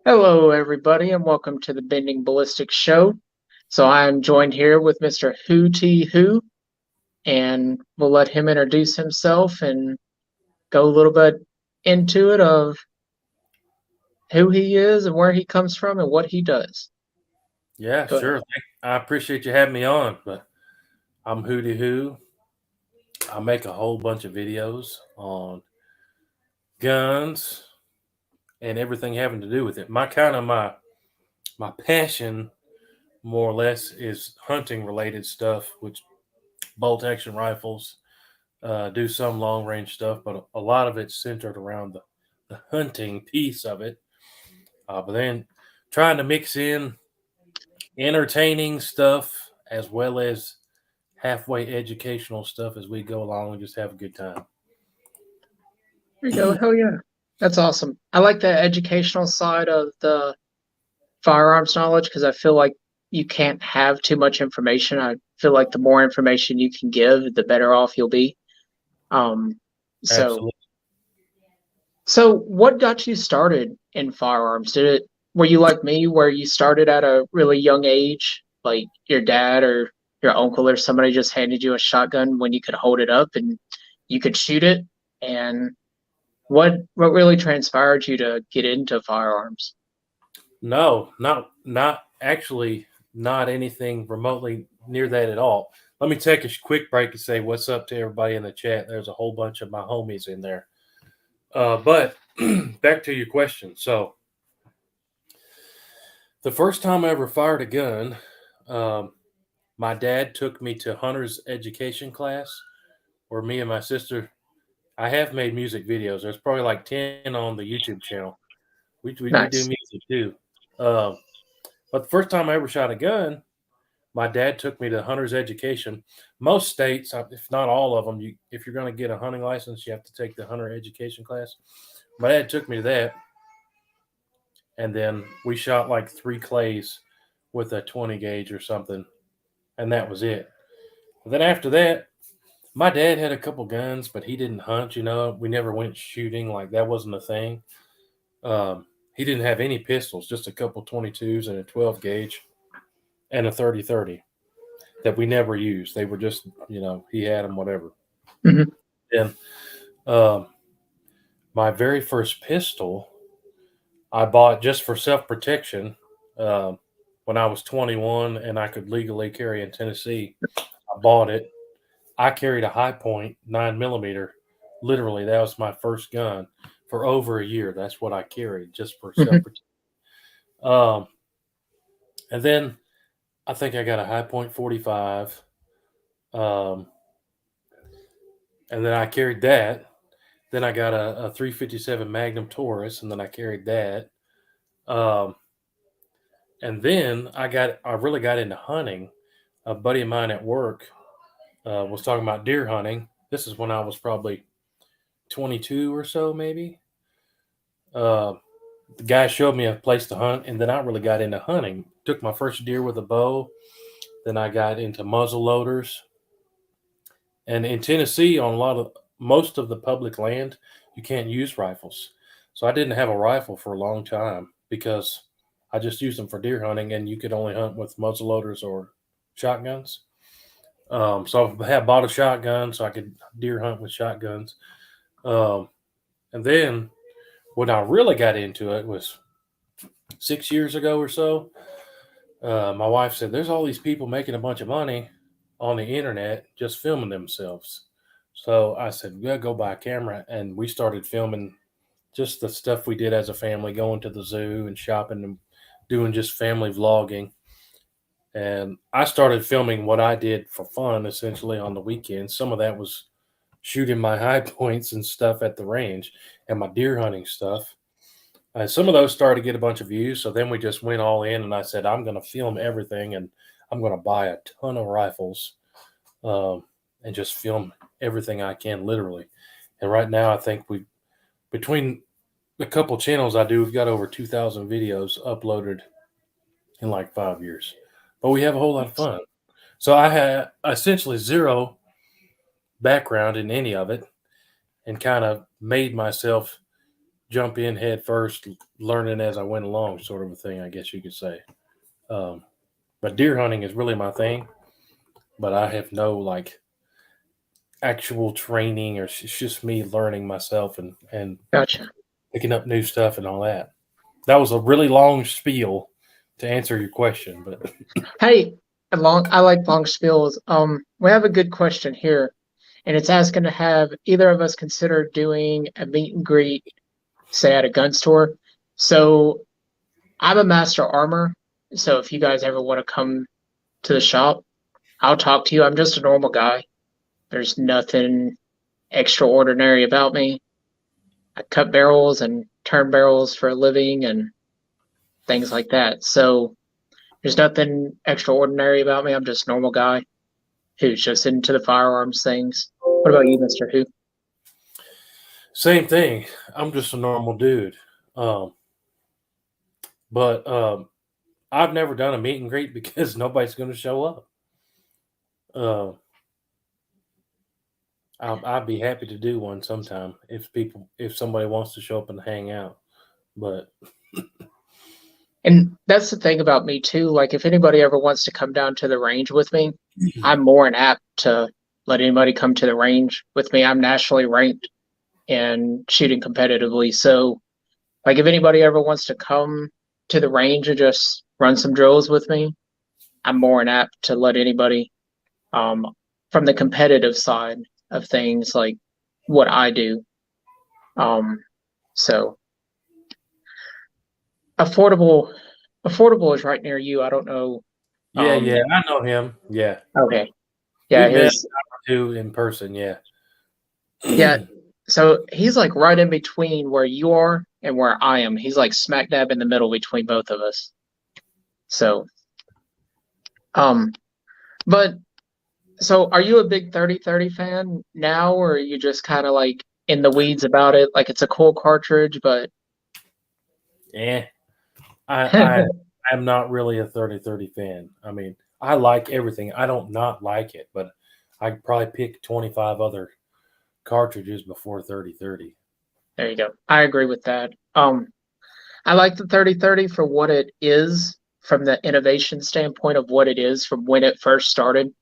Hello, everybody, and welcome to the Bending Ballistics Show. So I am joined here with Mr. Hootie Who, and we'll let him introduce himself and go a little bit into it of who he is and where he comes from and what he does. Yeah, Go ahead. sure. I appreciate you having me on, but I'm Hootie Hoo. I make a whole bunch of videos on guns and everything having to do with it. My passion, more or less, is hunting related stuff, which bolt action rifles, do some long range stuff, but a lot of it's centered around the hunting piece of it. But then trying to mix in entertaining stuff as well as halfway educational stuff as we go along and just have a good time. There you go. Hell yeah. That's awesome. I like the educational side of the firearms knowledge because I feel like you can't have too much information. I feel like the more information you can give, the better off you'll be. Um, so Absolutely. So, what got you started in firearms? Were you like me, where you started at a really young age, like your dad or your uncle or somebody just handed you a shotgun when you could hold it up and you could shoot it? And what really transpired you to get into firearms? No, not actually not anything remotely near that at all. Let me take a quick break and say what's up to everybody in the chat. There's a whole bunch of my homies in there. But back to your question. So the first time I ever fired a gun, um, my dad took me to hunter's education class where me and my sister. I have made music videos. There's probably like 10 on the YouTube channel. We do Nice. music too. Uh, but the first time I ever shot a gun, my dad took me to hunter's education. Most states, if not all of them, if you're going to get a hunting license, you have to take the hunter education class. My dad took me to that, and then we shot like 3 clays with a 20 gauge or something, and that was it. And then after that, my dad had a couple guns, but he didn't hunt. We never went shooting, like that wasn't a thing. He didn't have any pistols, just a couple 22s and a 12 gauge and a 30-30 that we never used. They were just, he had them, whatever. Hmm. And um, my very first pistol I bought just for self protection when I was 21 and I could legally carry in Tennessee. I bought it. I carried a high point 9 millimeter. Literally, that was my first gun for over a year. That's what I carried just for self Hmm. protection. Um, and then I think I got a high point 45. Um, and then I carried that. Then I got a 357 Magnum Taurus, and then I carried that. Um, and then I really got into hunting. A buddy of mine at work was talking about deer hunting. This is when I was probably 22 or so, maybe. Uh, the guy showed me a place to hunt, and then I really got into hunting. Took my first deer with a bow. Then I got into muzzle loaders. And in Tennessee, on most of the public land, you can't use rifles. So I didn't have a rifle for a long time because I just used them for deer hunting, and you could only hunt with muzzle loaders or shotguns. So I had bought a shotgun so I could deer hunt with shotguns. Um, and then when I really got into it was 6 years ago or so. My wife said, "There's all these people making a bunch of money on the internet just filming themselves." So I said, "Yeah, go buy a camera," and we started filming just the stuff we did as a family, going to the zoo and shopping and doing just family vlogging. And I started filming what I did for fun, essentially on the weekends. Some of that was shooting my high points and stuff at the range and my deer hunting stuff. Some of those started to get a bunch of views. So then we just went all in, and I said, I'm going to film everything, and I'm going to buy a ton of rifles um, and just film everything I can, literally. And right now, I think between the couple channels I do, we've got over 2,000 videos uploaded in like 5 years. But we have a whole lot of fun. So I had essentially zero background in any of it and kind of made myself jump in head first, learning as I went along, sort of a thing, I guess you could say. But deer hunting is really my thing. But I have no like actual training, or it's just me learning myself and Gotcha. picking up new stuff and all that. That was a really long spiel to answer your question, but Hey, I like long spills. We have a good question here, and it's asking to have either of us consider doing a meet and greet, say at a gun store. So I'm a master armor, so if you guys ever want to come to the shop, I'll talk to you. I'm just a normal guy. There's nothing extraordinary about me. I cut barrels and turn barrels for a living and things like that. So there's nothing extraordinary about me. I'm just a normal guy who's just into the firearms things. What about you, Mr. Who? same thing. I'm just a normal dude. Um, but I've never done a meet and greet because nobody's going to show up. Uh, I'd be happy to do one sometime if somebody wants to show up and hang out. But And that's the thing about me too. Like if anybody ever wants to come down to the range with me, I'm more than apt to let anybody come to the range with me. I'm nationally ranked and shooting competitively. So like if anybody ever wants to come to the range and just run some drills with me, I'm more than apt to let anybody um from the competitive side of things like what I do. Um so affordable affordable is right near you. I don't know. yeah, yeah, I know him. Yeah, Okay. we Yeah, met his too in person. Yeah. yeah. So he's like right in between where you are and where I am. He's like smack dab in the middle between both of us. So um but so are you a big 30-30 fan now, or are you just kind of like in the weeds about it? Like it's a cool cartridge, but Yeah, I am not really a 30-30 fan. I mean, I like everything. I don't not like it, but I probably pick 25 other cartridges before 30-30. there you go. I agree with that. I like the 30-30 for what it is from the innovation standpoint of what it is from when it first started.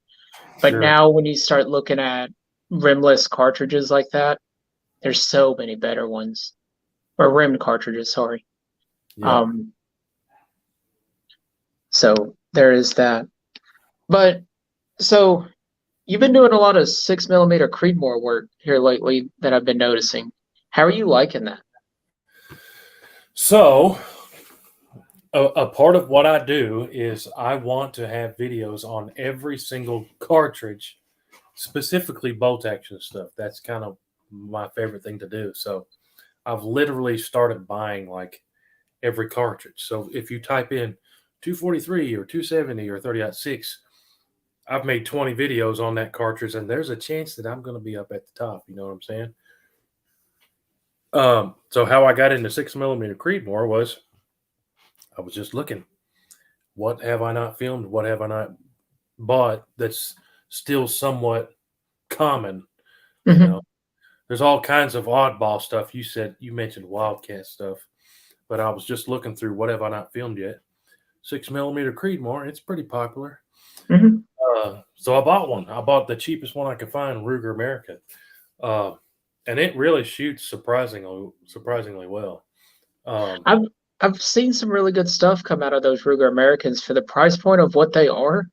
But Sure. now when you start looking at rimless cartridges like that, there's so many better ones. Or rimmed cartridges, sorry. Yeah. Um, so there is that. But so you've been doing a lot of 6 millimeter Creedmoor work here lately that I've been noticing. How are you liking that? So, a part of what I do is I want to have videos on every single cartridge, specifically bolt action stuff. That's kind of my favorite thing to do. So, I've literally started buying like every cartridge. So if you type in 243 or 270 or 30-6, I've made 20 videos on that cartridge, and there's a chance that I'm going to be up at the top. You know what I'm saying? So how I got into 6 millimeter Creedmoor was I was just looking. What have I not filmed? What have I not bought that's still somewhat common? You Mm-hmm. know, there's all kinds of oddball stuff. You mentioned Wildcat stuff, but I was just looking through what have I not filmed yet. 6 millimeter Creedmoor, it's pretty popular. Mm-hmm. So I bought one. I bought the cheapest one I could find, Ruger American, uh, and it really shoots surprisingly well. Um, I've I've seen some really good stuff come out of those Ruger Americans for the price point of what they are. I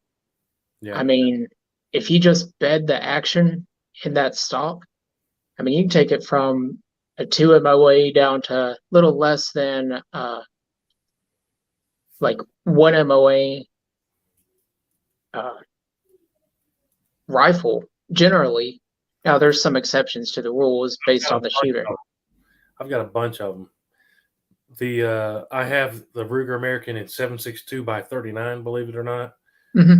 yeah, mean, if you just bed the action in that stock, I mean, you can take it from a 2 MOA down to a little less than like 1 MOA uh, rifle generally. Now, there's some exceptions to the rules based on the shooter. I've got a bunch of them. I have the Ruger American in 7.62 by 39, believe it or not, Hmm.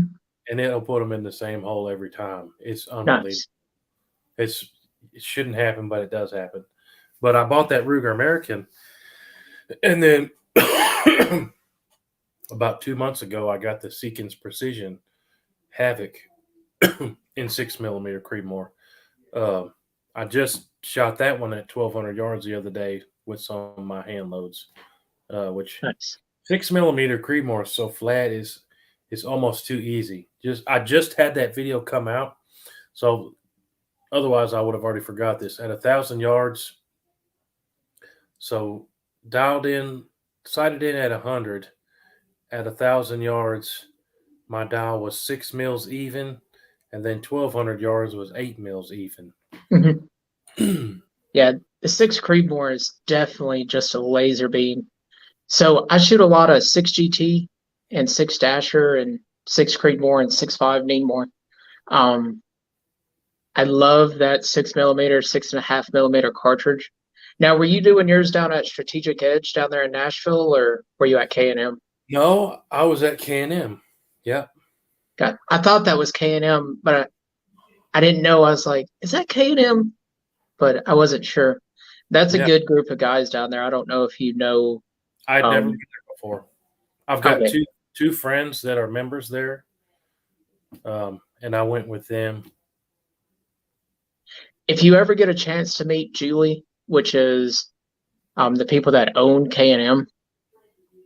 and it'll put them in the same hole every time. It's unbelievable. Nice. It's it shouldn't happen, but it does happen. But I bought that Ruger American, and then about 2 months ago, I got the Seekins Precision Havoc in 6 millimeter Creedmoor. Uh, I just shot that one at 1,200 yards the other day with some of my hand loads, which Nice. 6mm Creedmoor is so flat is almost too easy. I just had that video come out, so otherwise I would have already forgot this. At 1,000 yards, so sighted in at 100. At 1,000 yards, my dial was 6 mils even, and then 1,200 yards was 8 mils even. Mhm. Yeah, the 6 Creedmoor is definitely just a laser beam. So I shoot a lot of 6 GT and 6 Dasher and 6 Creedmoor and 6.5 Needmore. Um, I love that 6mm, 6.5mm cartridge. Now, were you doing yours down at Strategic Edge down there in Nashville, or were you at K&M? No, I was at K&M. Yeah. I thought that was K&M, but I didn't know. I was like, is that K&M? But I wasn't sure. That's a Yeah. good group of guys down there. I don't know if you know. I'd never been there before. I've got Okay. two friends that are members there, and I went with them. If you ever get a chance to meet Julie, which is the people that own K&M,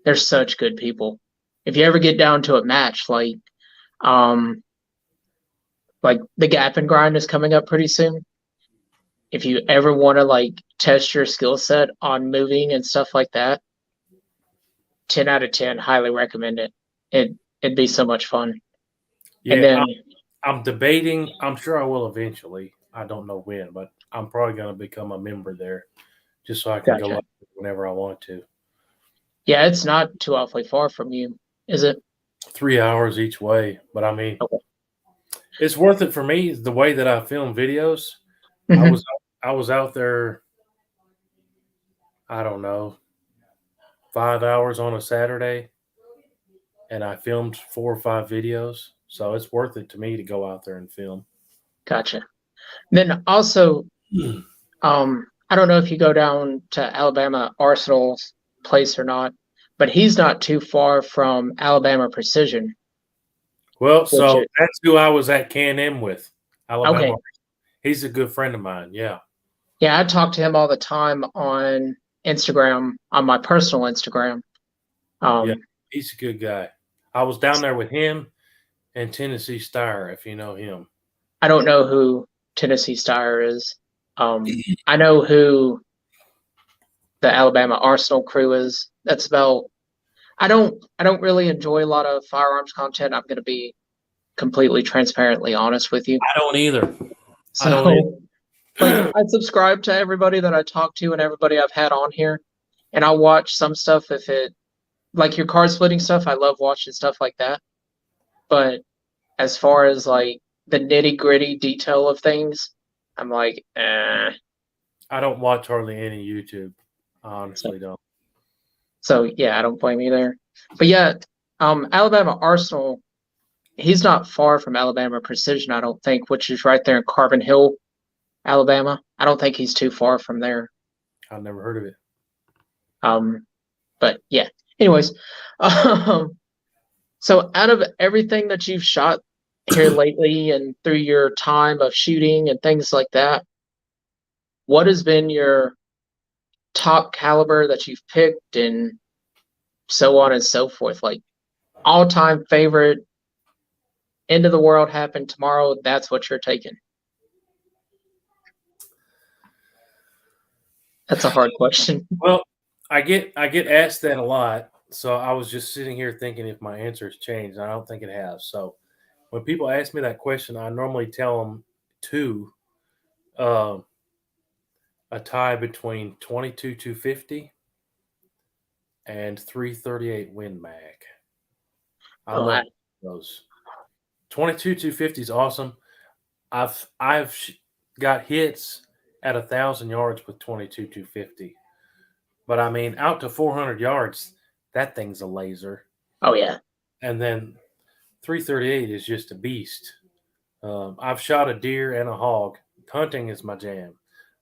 they're such good people. If you ever get down to a match, um, like the Gap and Grind is coming up pretty soon. If you ever want to test your skill set on moving and stuff like that, 10 out of 10, highly recommend it. It'd be so much fun. And Yeah, then I'm debating. I'm sure I will eventually. I don't know when, but I'm probably going to become a member there just so I can go gotcha. up whenever I want to. Yeah, it's not too awfully far from you, is it? 3 hours each way, but I mean, Okay. it's worth it for me. The way that I film videos, I Mhm. was out there. I don't know, 5 hours on a Saturday, and I filmed 4 or 5 videos. So it's worth it to me to go out there and film. Gotcha. Then also, I don't know if you go down to Alabama Arsenal's place or not, but he's not too far from Alabama Precision, Well, which so is that's who I was at K&M with, okay. Alabama. He's a good friend of mine. Yeah. Yeah, I talk to him all the time on Instagram, on my personal Instagram. Yeah. Um, He's a good guy. I was down there with him and Tennessee Star, if you know him. I don't know who Tennessee Steyer is. I know who the Alabama Arsenal crew is. That's about. I don't really enjoy a lot of firearms content. I'm going to be completely transparently honest with you. I don't either. I don't So, either. I subscribe to everybody that I talk to and everybody I've had on here, and I'll watch some stuff if it like your card splitting stuff. I love watching stuff like that. But as far as the nitty gritty detail of things, I'm like, eh. I don't watch hardly any YouTube. I So, honestly don't. so yeah, I don't blame you there. But yeah, Alabama Arsenal, he's not far from Alabama Precision, I don't think, which is right there in Carbon Hill, Alabama. I don't think he's too far from there. I've never heard of it. But yeah. Anyways, um, so out of everything that you've shot here lately and through your time of shooting and things like that, what has been your top caliber that you've picked and so on and so forth? Like all time favorite, end of the world happened tomorrow, that's what you're taking. That's a hard question. Well, I get asked that a lot. So I was just sitting here thinking if my answer has changed. I don't think it has. So when people ask me that question, I normally tell them two, uh, a tie between 22 250 and 338 Win Mag. I Oh, love those. 22 250 is awesome. I've got hits at 1,000 yards with 22 250, but I mean out to 400 yards, that thing's a laser. oh yeah. And then 338 is just a beast. I've shot a deer and a hog. Hunting is my jam.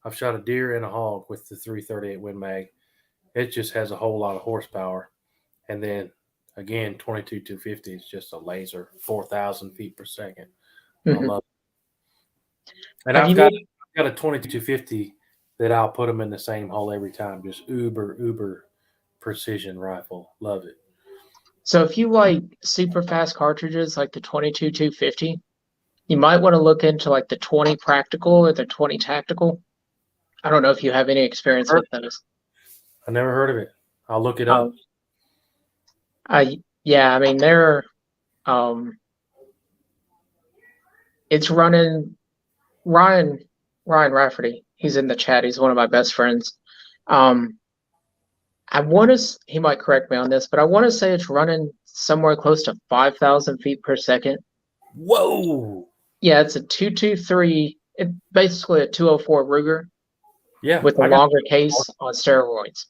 I've shot a deer and a hog with the 338 Win Mag. It just has a whole lot of horsepower. And then again, 22 250 is just a laser, 4,000 feet per second. I Hmm. love it. And Have I've you got made a 22 250 that I'll put them in the same hole every time. Just uber precision rifle. Love it. So if you like super fast cartridges like the 22 250, you might want to look into like the 20 practical or the 20 tactical. I don't know if you have any experience with those. I never heard of it. I'll look it up. Um, yeah, I mean they're it's running Ryan Rafferty. He's in the chat. He's one of my best friends. I want to. He might correct me on this, but I want to say it's running somewhere close to 5,000 feet per second. Whoa! Yeah, it's a 223. It's basically a 204 Ruger. Yeah, with a longer case on steroids.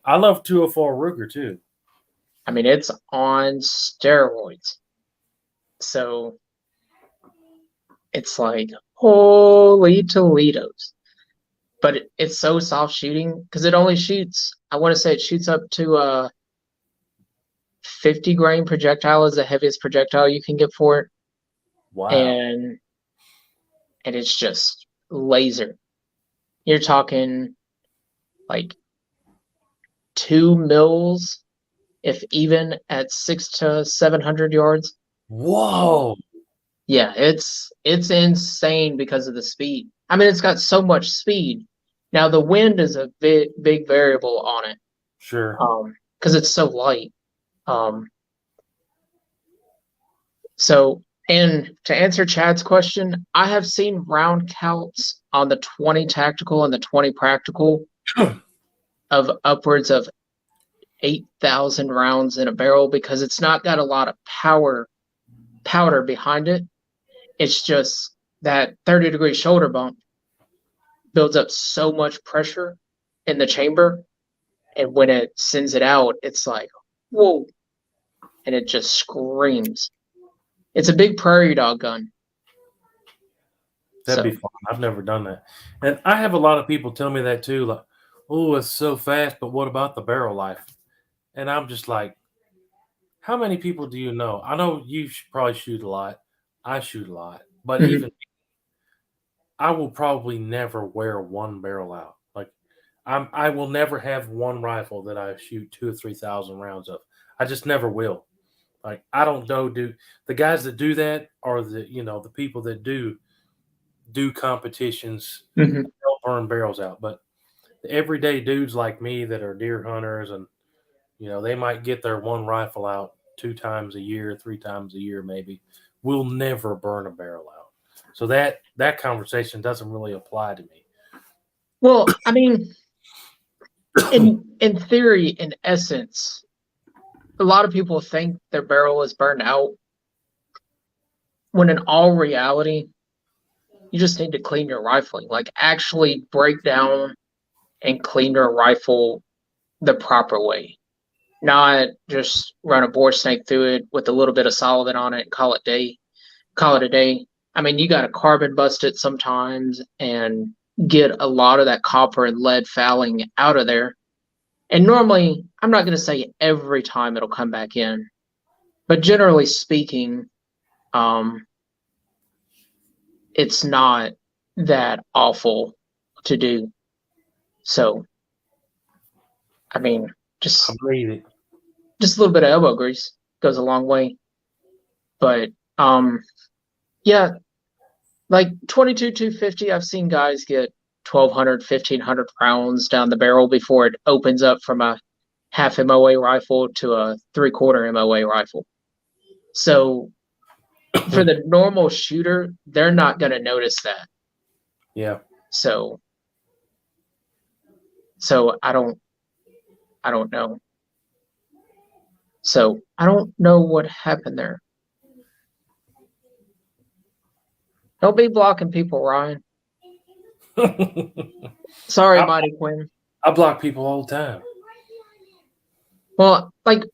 I love 204 Ruger too. I mean, it's on steroids. So it's like, holy Toledos. But it's so soft shooting because it only shoots, I want to say it shoots up to 50 grain projectile is the heaviest projectile you can get for it. Wow. And it's just laser. You're talking like 2 mils, if even at 600 to 700 yards. Whoa. Yeah, it's insane because of the speed. I mean, it's got so much speed. Now the wind is a big variable on it. Sure. Because it's so light. So, and to answer Chad's question, I have seen round counts on the 20 tactical and the 20 practical of upwards of 8,000 rounds in a barrel because it's not got a lot of powder behind it. It's just that 30-degree shoulder bump builds up so much pressure in the chamber, and when it sends it out, it's like, whoa, and it just screams. It's a big prairie dog gun. That'd be fun. I've never done that. And I have a lot of people tell me that too, like, oh, it's so fast, but what about the barrel life? And I'm just like, how many people do you know? I know you probably shoot a lot. I shoot a lot. But even I will probably never wear one barrel out. Like I will never have one rifle that I shoot 2,000 or 3,000 rounds of. I just never will. Like I don't know, the guys that do that are the people that do competitions. They'll burn barrels out. But the everyday dudes like me that are deer hunters and they might get their one rifle out 2 times a year, 3 times a year, maybe. Will never burn a barrel out. So that conversation doesn't really apply to me. Well, I mean, in theory, in essence, a lot of people think their barrel is burned out, when in all reality, you just need to clean your rifling. Like actually break down and clean your rifle the proper way. Not just run a bore snake through it with a little bit of solvent on it and call it a day. I mean, you got to carbon bust it sometimes and get a lot of that copper and lead fouling out of there. And normally, I'm not going to say every time it'll come back in, but generally speaking, it's not that awful to do. So, I mean, just a little bit of elbow grease goes a long way. But yeah, like 22 250, I've seen guys get 1,200, 1,500 rounds down the barrel before it opens up from a half MOA rifle to a 3/4 MOA rifle. So for the normal shooter, they're not going to notice that. Yeah. So I don't know. So I don't know what happened there. Don't be blocking people, Ryan. Sorry, Mighty Quinn. I block people all the time. Well, like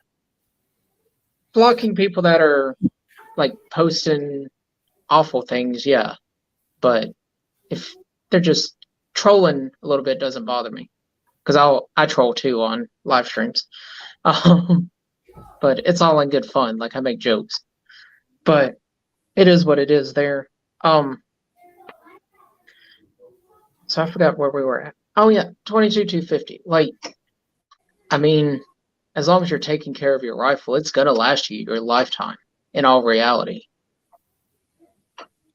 blocking people that are like posting awful things, yeah. But if they're just trolling a little bit, doesn't bother me. Because I troll too on live streams. But it's all in good fun. Like I make jokes. But it is what it is there. So I forgot where we were at. Oh yeah, 22 250. Like, I mean, as long as you're taking care of your rifle, it's gonna last you your lifetime in all reality.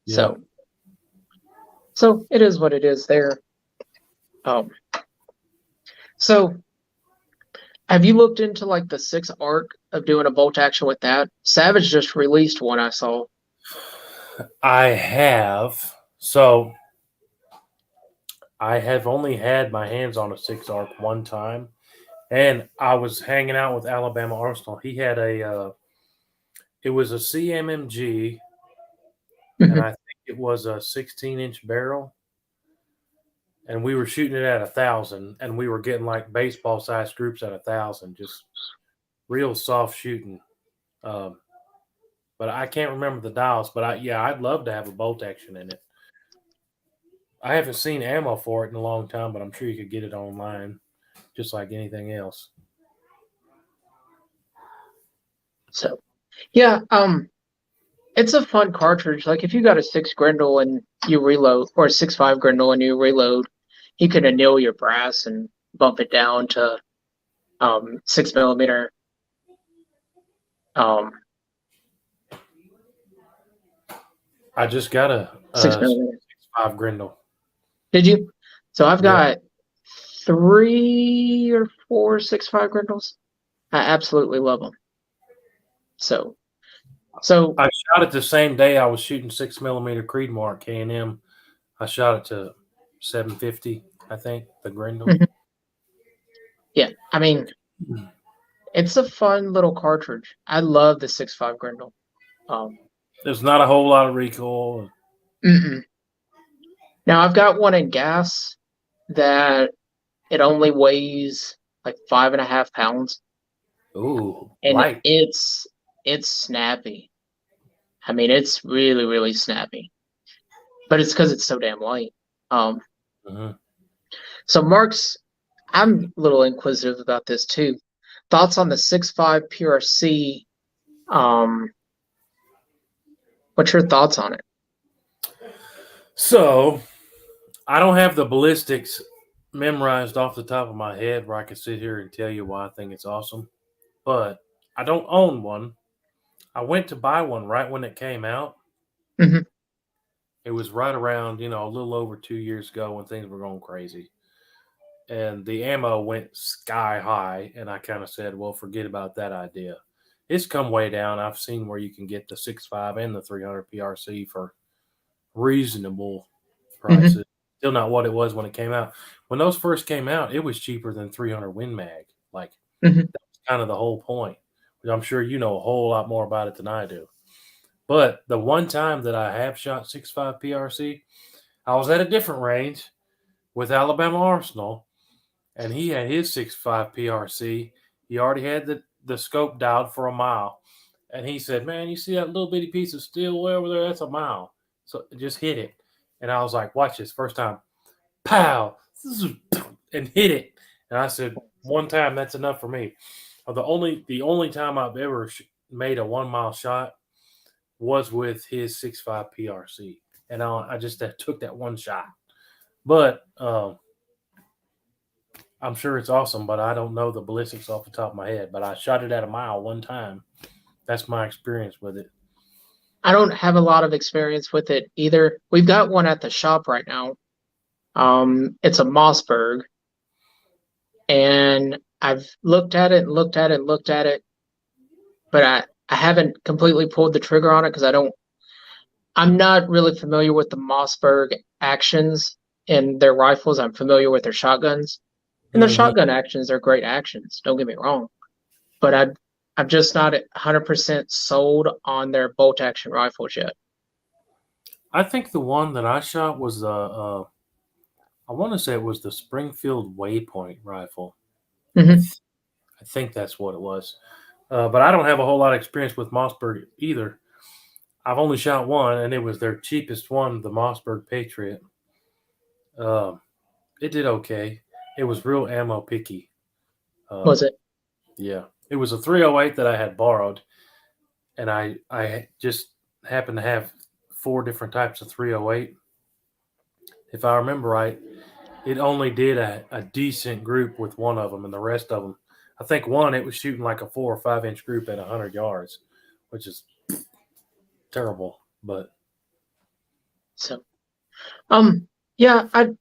Yeah. So, so it is what it is there. Um, so have you looked into like the 6 arc of doing a bolt action with that? Savage just released one I saw. I have. So I have only had my hands on a 6 arc one time, and I was hanging out with Alabama Arsenal. He had it was a CMMG, and Mhm. I think it was a 16-inch barrel, and we were shooting it at 1,000, and we were getting like baseball sized groups at 1,000, just real soft shooting. Um, but I can't remember the dials. But I'd love to have a bolt action in it. I haven't seen ammo for it in a long time, but I'm sure you could get it online, just like anything else. So yeah, it's a fun cartridge. Like if you got a 6 Grendel and you reload, or a 6.5 Grendel and you reload, you can anneal your brass and bump it down to 6 millimeter. Um, I just got six a millimeter. 5 Grendel. Did you? So I've Yeah, got 3 or 4 6.5 Grendels. I absolutely love them. So I shot it the same day I was shooting 6 millimeter Creedmoor at K&M. I shot it to 750, I think, the Grendel. mhm. Yeah, I mean it's a fun little cartridge. I love the 6.5 Grendel. Um, There's not a whole lot of recoil. mm-mm. Now I've got one in gas that it only weighs like 5.5 pounds, Ooh, and light. it's snappy. I mean, it's really really snappy, but it's because it's so damn light. Um, Mm-hmm. so Mark's, I'm a little inquisitive about this too. Thoughts on the 6.5 PRC? Um, what's your thoughts on it? So I don't have the ballistics memorized off the top of my head where I can sit here and tell you why I think it's awesome. But I don't own one. I went to buy one right when it came out. Hmm. It was right around, a little over 2 years ago when things were going crazy. And the ammo went sky high. And I kind of said, well, forget about that idea. It's come way down. I've seen where you can get the 6.5 and the 300 PRC for reasonable Hmm. prices. Still not what it was when it came out. When those first came out, it was cheaper than 300 Win Mag. Like, Hmm. that's kind of the whole point. Which I'm sure you know a whole lot more about it than I do. But the one time that I have shot 6.5 PRC, I was at a different range with Alabama Arsenal, and he had his 6.5 PRC. He already had the scope dialed for a mile. And he said, man, you see that little bitty piece of steel way over there? That's a mile. So just hit it. And I was like, watch this. First time, pow, and hit it. And I said, one time, that's enough for me. The only time I've ever made a 1 mile shot was with his 6.5 PRC. And I just took that one shot. But I'm sure it's awesome, but I don't know the ballistics off the top of my head. But I shot it at a mile one time. That's my experience with it. I don't have a lot of experience with it either. We've got one at the shop right now. It's a Mossberg, and I've looked at it and looked at it and looked at it, but I haven't completely pulled the trigger on it because I'm not really familiar with the Mossberg actions in their rifles. I'm familiar with their shotguns. And their Mm-hmm. shotgun actions are great actions, don't get me wrong. But I'm just not 100% sold on their bolt action rifles yet. I think the one that I shot was I want to say it was the Springfield Waypoint rifle. I, Hmm. th- I think that's what it was. But I don't have a whole lot of experience with Mossberg either. I've only shot one, and it was their cheapest one, the Mossberg Patriot. Um, it did okay. It was real ammo picky. Was Um, it? yeah, it was a 308 that I had borrowed, and I just happened to have 4 different types of 308. If I remember right, it only did a decent group with one of them, and the rest of them, I think one it was shooting like a 4 or 5 inch group at 100 yards, which is terrible. But So, yeah, I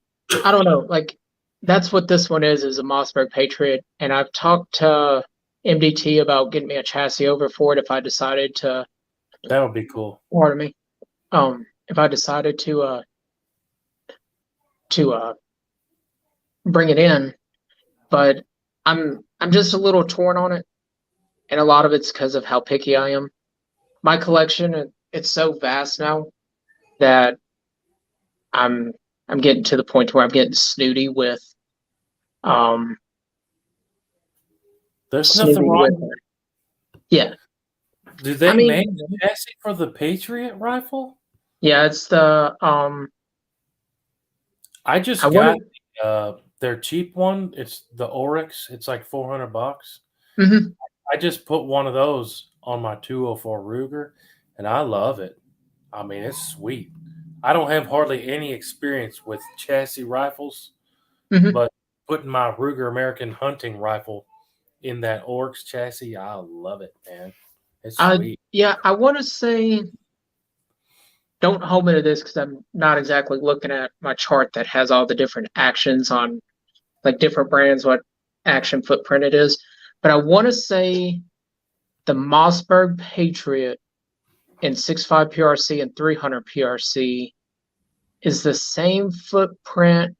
don't know. Like, that's what this one is a Mossberg Patriot, and I've talked to MDT about getting me a chassis over for it if I decided to. that would be cool. Pardon me. If I decided to bring it in, but I'm just a little torn on it, and a lot of it's because of how picky I am. My collection, it's so vast now that I'm I'm getting to the point where I'm getting snooty with um There's nothing snooty wrong. with yeah. Do I they make mean, a chassis for the Patriot rifle? yeah, it's the I I just got wanted their cheap one. It's the Oryx. It's like $400. mhm. I just put one of those on my 204 Ruger, and I love it. I mean, it's sweet. I don't have hardly any experience with chassis rifles, Mhm. but putting my Ruger American hunting rifle in that Oryx chassis, I love it, man. It's I sweet. Yeah, I want to say don't hold me to this because I'm not exactly looking at my chart that has all the different actions on like different brands, what action footprint it is. But I want to say the Mossberg Patriot in 6.5 PRC and 300 PRC is the same footprint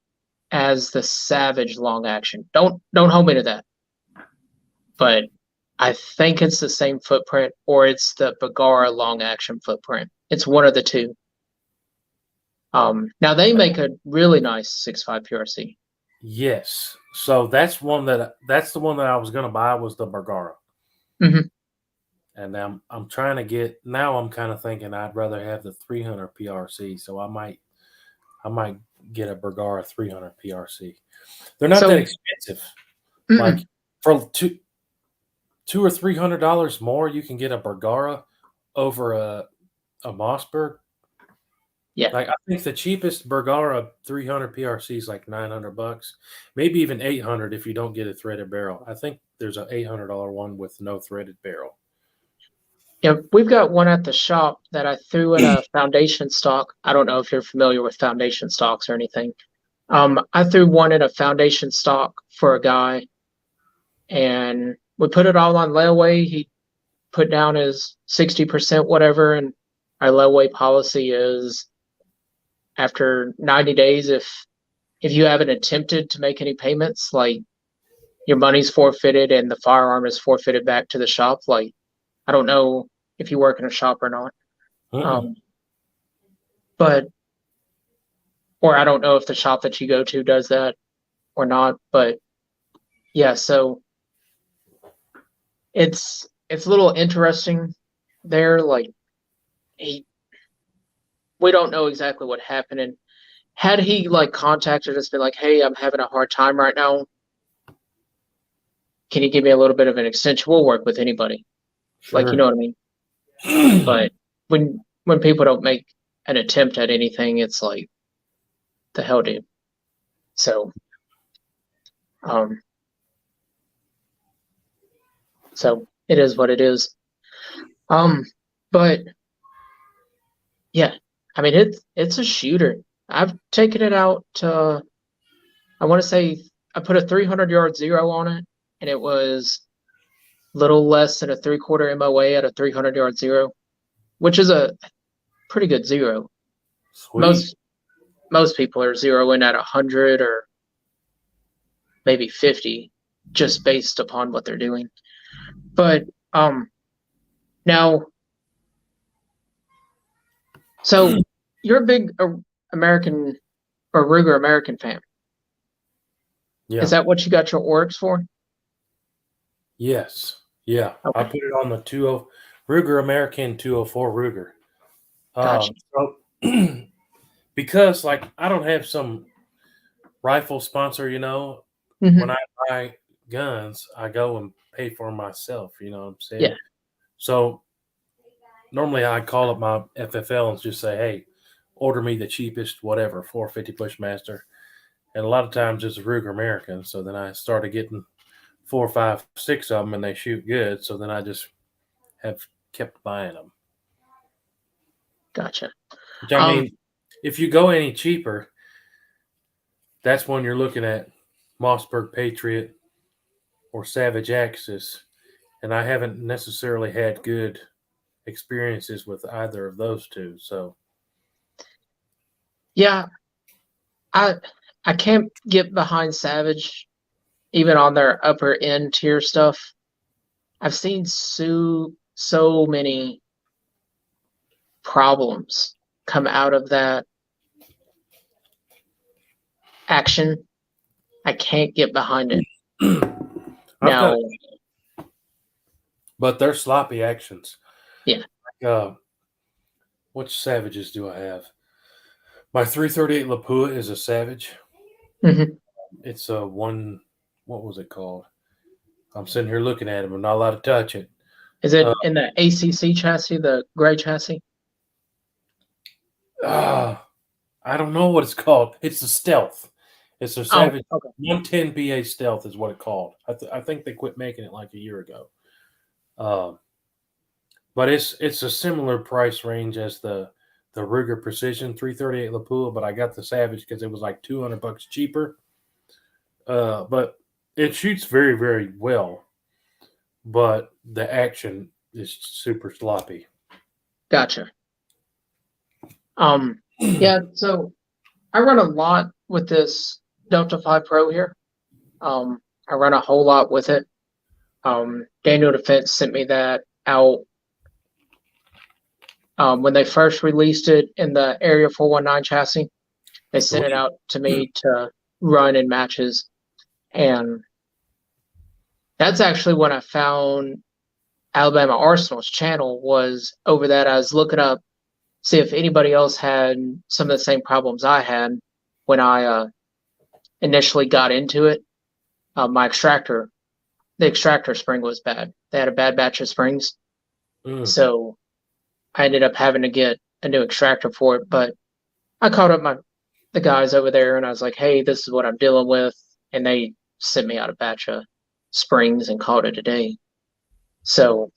as the Savage long action. Don't hold me to that, but I think it's the same footprint or it's the Bagara long action footprint. It's one of the two. Now they make a really nice 6.5 PRC. Yes. So that's the one that I was gonna buy was the Bergara. Mm-hmm. And I'm trying to get now I'm kind of thinking I'd rather have the 300 PRC. So I might get a Bergara 300 PRC. They're not that So, expensive. Like mm-mm, for $200 or $300 more, you can get a Bergara over a Mossberg. yeah. Like I think the cheapest Bergara 300 PRC is like $900, maybe even 800 if you don't get a threaded barrel. I think there's an $800 one with no threaded barrel. Yeah, we've got one at the shop that I threw in a foundation stock. I don't know if you're familiar with foundation stocks or anything. I threw one in a foundation stock for a guy, and we put it all on layaway. He put down his 60% whatever, and our layaway policy is after 90 days, if you haven't attempted to make any payments, like your money's forfeited and the firearm is forfeited back to the shop. Like I don't know if you work in a shop or not. Mm-mm. Um, but or I don't know if the shop that you go to does that or not. But yeah, so it's a little interesting there. Like he, we don't know exactly what happened. And had he like contacted us, been like, "Hey, I'm having a hard time right now. Can you give me a little bit of an extension?" We'll work with anybody. Like you know Sure. what I mean. But when people don't make an attempt at anything, it's like the hell, dude. So um, so it is what it is. Um, but yeah, I mean it's a shooter. I've taken it out to I want to say I put a 300-yard zero on it, and it was little less than a three-quarter MOA at a 300-yard zero, which is a pretty good zero. Sweet. Most most people are zeroing at 100 or maybe 50, just based upon what they're doing. But now, so you're a big American or Ruger American fan. Is Yeah. that what you got your Oryx for? Yes. Yeah. I Okay, put it on the 20 Ruger American 204 Ruger. gotcha. So because like I don't have some rifle sponsor, when Hmm. I buy guns, I go and pay for 'em myself, you know what I'm Yeah. saying? So normally I call up my FFL and just say, "Hey, order me the cheapest whatever, 450 Bushmaster." and a lot of times it's a Ruger American. So then I started getting 4, 5, 6 of them, and they shoot good. So then I just have kept buying them. Gotcha. Which, I mean, if you go any cheaper, that's when you're looking at Mossberg Patriot or Savage Axis, and I haven't necessarily had good experiences with either of those two. So yeah, I can't get behind Savage, even on their upper end tier stuff. I've seen so many problems come out of that action. I can't get behind it. Now, but they're sloppy actions. Yeah. Which Savages do I have? My 338 Lapua is a Savage. Mm-hmm. It's a one. What was it called? I'm sitting here looking at it. I'm not allowed to touch it. Is it in the ACC chassis, the gray chassis? I don't know what it's called. It's a Stealth. It's a Savage 110 BA Stealth is what it's called. I think they quit making it like a year ago. But it's a similar price range as the Ruger Precision 338 Lapua, but I got the Savage because it was like $200 cheaper. But it shoots very, very well, but the action is super sloppy. Gotcha. Yeah, so I run a lot with this Delta 5 Pro here. I run a whole lot with it. Daniel Defense sent me that out when they first released it in the Area 419 chassis. They sent it out to me to run in matches. And that's actually when I found Alabama Arsenal's channel, was over that. I was looking up, see if anybody else had some of the same problems I had when I initially got into it. My extractor, the extractor spring was bad. They had a bad batch of springs. So I ended up having to get a new extractor for it. But I called up the guys over there and I was like, hey, this is what I'm dealing with. And they sent me out a batch of springs and called it a day. So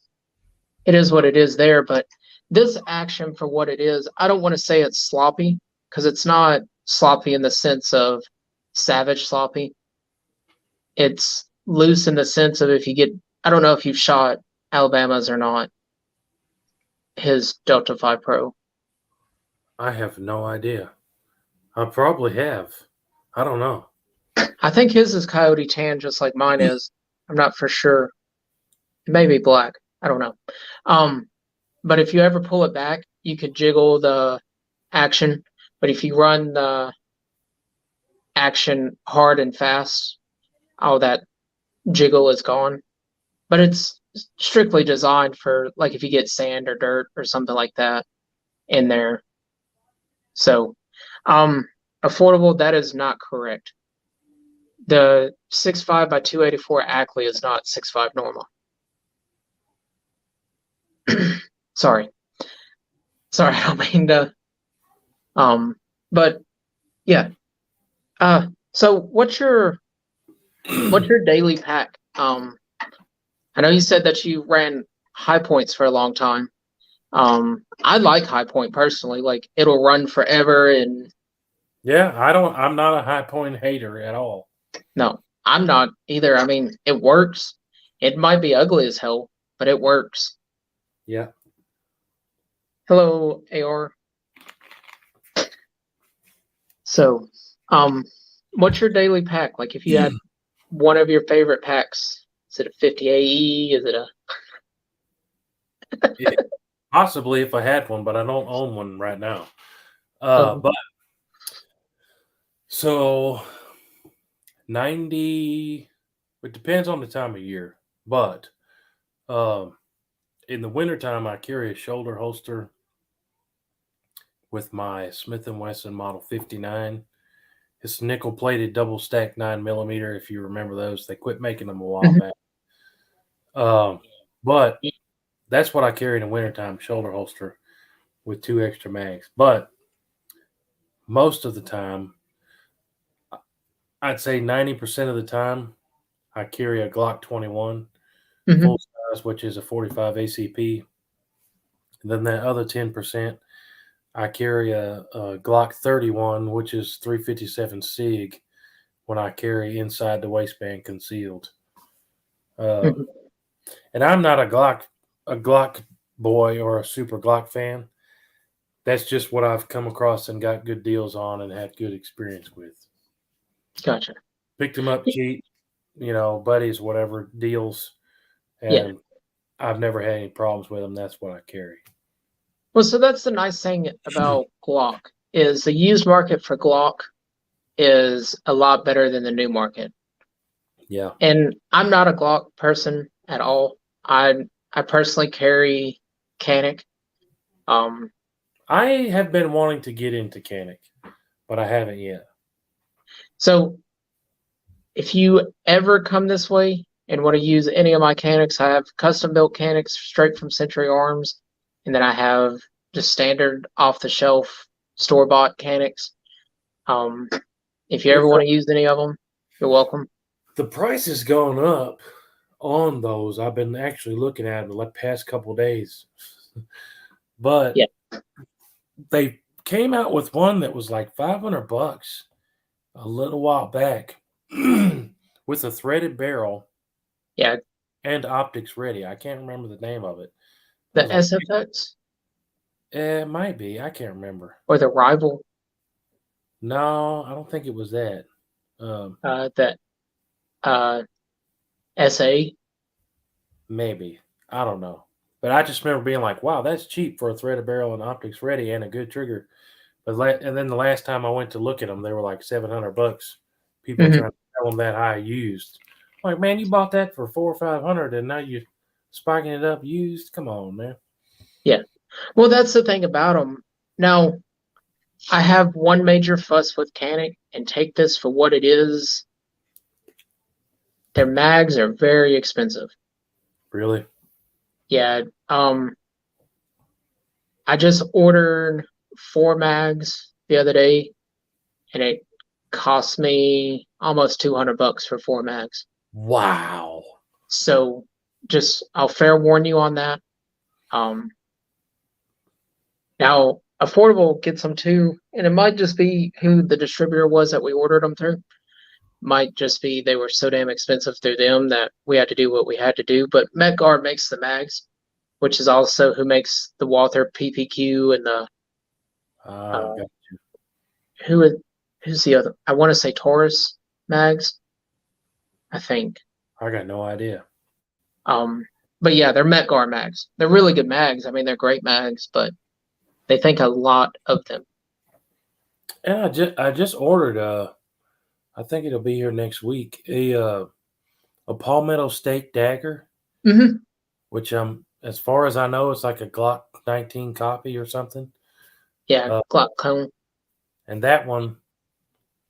it is what it is there. But this action, for what it is, I don't want to say it's sloppy, because it's not sloppy in the sense of Savage sloppy. It's loose in the sense of, if you get, I don't know if you've shot Alabama's or not, his Delta 5 Pro. I have no idea. I probably have. I don't know. I think his is Coyote Tan, just like mine is. I'm not for sure. It may be black. I don't know. But if you ever pull it back, you could jiggle the action. But if you run the action hard and fast, all that jiggle is gone. But it's strictly designed for, like, if you get sand or dirt or something like that in there. So, affordable, that is not correct. The 6.5 by 284 Ackley is not 6.5 normal. Sorry, I don't mean to. But yeah. So what's your daily pack? I know you said that you ran high points for a long time. I like high point personally. Like, it'll run forever. And yeah, I'm not a high point hater at all. No, I'm not either. I mean, it works. It might be ugly as hell, but it works. Yeah. Hello, AR. So, what's your daily pack? Like, if you had one of your favorite packs, is it a 50 AE? Is it a possibly, if I had one, but I don't own one right now. But so 90, it depends on the time of year, but in the wintertime, I carry a shoulder holster with my Smith & Wesson Model 59. It's nickel-plated double-stack 9mm, if you remember those. They quit making them a while back. But that's what I carry in the wintertime, shoulder holster with 2 extra mags. But most of the time, I'd say 90% of the time I carry a Glock 21 Hmm. full size, which is a 45 ACP. And then that other 10%, I carry a Glock 31, which is 357 SIG when I carry inside the waistband concealed. Hmm. And I'm not a Glock boy or a super Glock fan. That's just what I've come across and got good deals on and had good experience with. Gotcha. Picked them up cheap, buddies, whatever deals, Yeah. and I've never had any problems with them. That's what I carry. Well, so that's the nice thing about Glock is the used market for Glock is a lot better than the new market. Yeah. And I'm not a Glock person at all. I personally carry Canik. Um, I have been wanting to get into Canik, but I haven't yet. so if you ever come this way and want to use any of my Caniks, I have custom built Caniks straight from Century Arms, and then I have just standard off the shelf store bought Caniks. Um, if you ever It's want to use any of them, you're welcome. the price has gone up on those. I've been actually looking at them the past couple of days, but Yeah, they came out with one that was like $500 a little while back with a threaded barrel yeah, and optics ready. I can't remember the name of it. It the was like, SFX it might be. I can't remember. or the Rival, No, I don't think it was that. Um, that SA. Maybe. I don't know. But I just remember being like, wow, that's cheap for a threaded barrel and optics ready and a good trigger. And then the last time I went to look at them, they were like $700. People Mhm. trying to sell them that high used. Like, man, you bought that for 400 or 500, and now you're spiking it up used. Come on, man. Yeah. Well, that's the thing about them. Now, I have one major fuss with Canik, and take this for what it is. Their mags are very expensive. Really? Yeah. I just ordered 4 mags the other day, and it cost me almost $200 for 4 mags. Wow. So, just I'll fair warn you on that. Um, Now, affordable gets them too, and it might just be who the distributor was that we ordered them through. Might just be they were so damn expensive through them that we had to do what we had to do. But MetGuard makes the mags, which is also who makes the Walther PPQ and the Ah, uh, got- who is who's the other? I want to say Taurus mags. I think. I got no idea. Um, but yeah, they're MetGuard mags. They're really good mags. I mean, they're great mags, but they think a lot of them. And I just ordered I think it'll be here next week, a palmetto stake dagger, Hmm. which as far as I know, it's like a Glock 19 copy or something. Yeah, Uh, Glock cone. and that one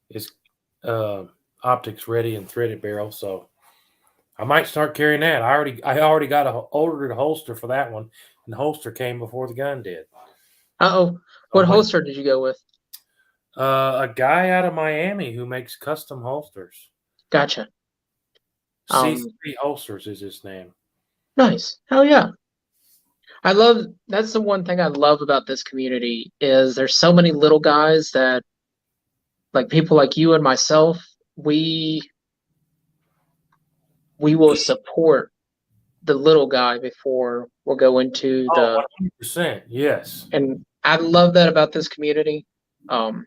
is uh, optics ready and threaded barrel, so I might start carrying that. I already ordered a holster for that one, and the holster came before the gun did. Uh-oh. So What when holster did you go with? a guy out of Miami who makes custom holsters, Gotcha. Um, C3 Holsters is his name. nice. Hell yeah. That's the one thing I love about this community is there's so many little guys that like people like you and myself, we will support the little guy before we'll go into Oh, the 100%. Yes. and I love that about this community. Um,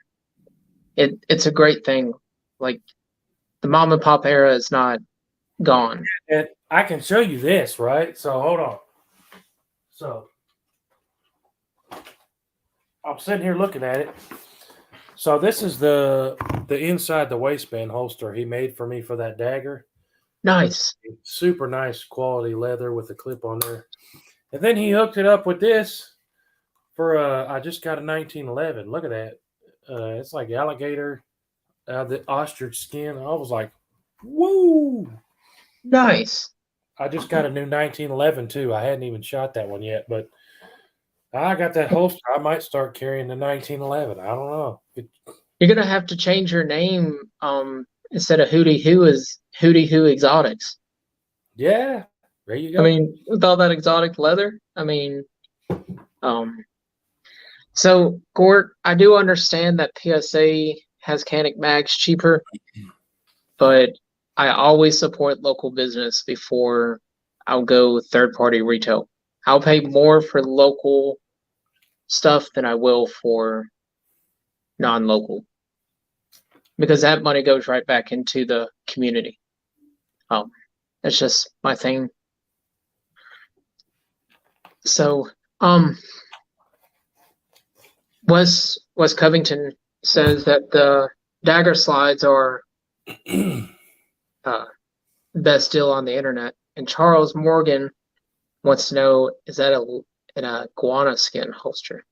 it's a great thing. Like the mom and pop era is not gone. And I can show you this, right? So hold on. So I'm sitting here looking at it. So this is the inside the waistband holster he made for me for that dagger. Nice. Super nice quality leather with a clip on there. And then he hooked it up with this for I just got a 1911. Look at that. It's like alligator, the ostrich skin. I was like, whoa. Nice. I just got a new 1911 too. I hadn't even shot that one yet, but I got that holster. I might start carrying the 1911. I don't know. You're gonna have to change your name instead of Hootie Hoo is Hootie Hoo Exotics. Yeah, there you I go. mean, with all that exotic leather, I mean, um, so Gort, I do understand that PSA has Canik mags cheaper, but I always support local business before I'll go third party retail. I'll pay more for local stuff than I will for non local because that money goes right back into the community. Um, that's just my thing. So, Wes Covington says that the dagger slides are uh, best deal on the internet, and Charles Morgan wants to know is that an iguana skin holster?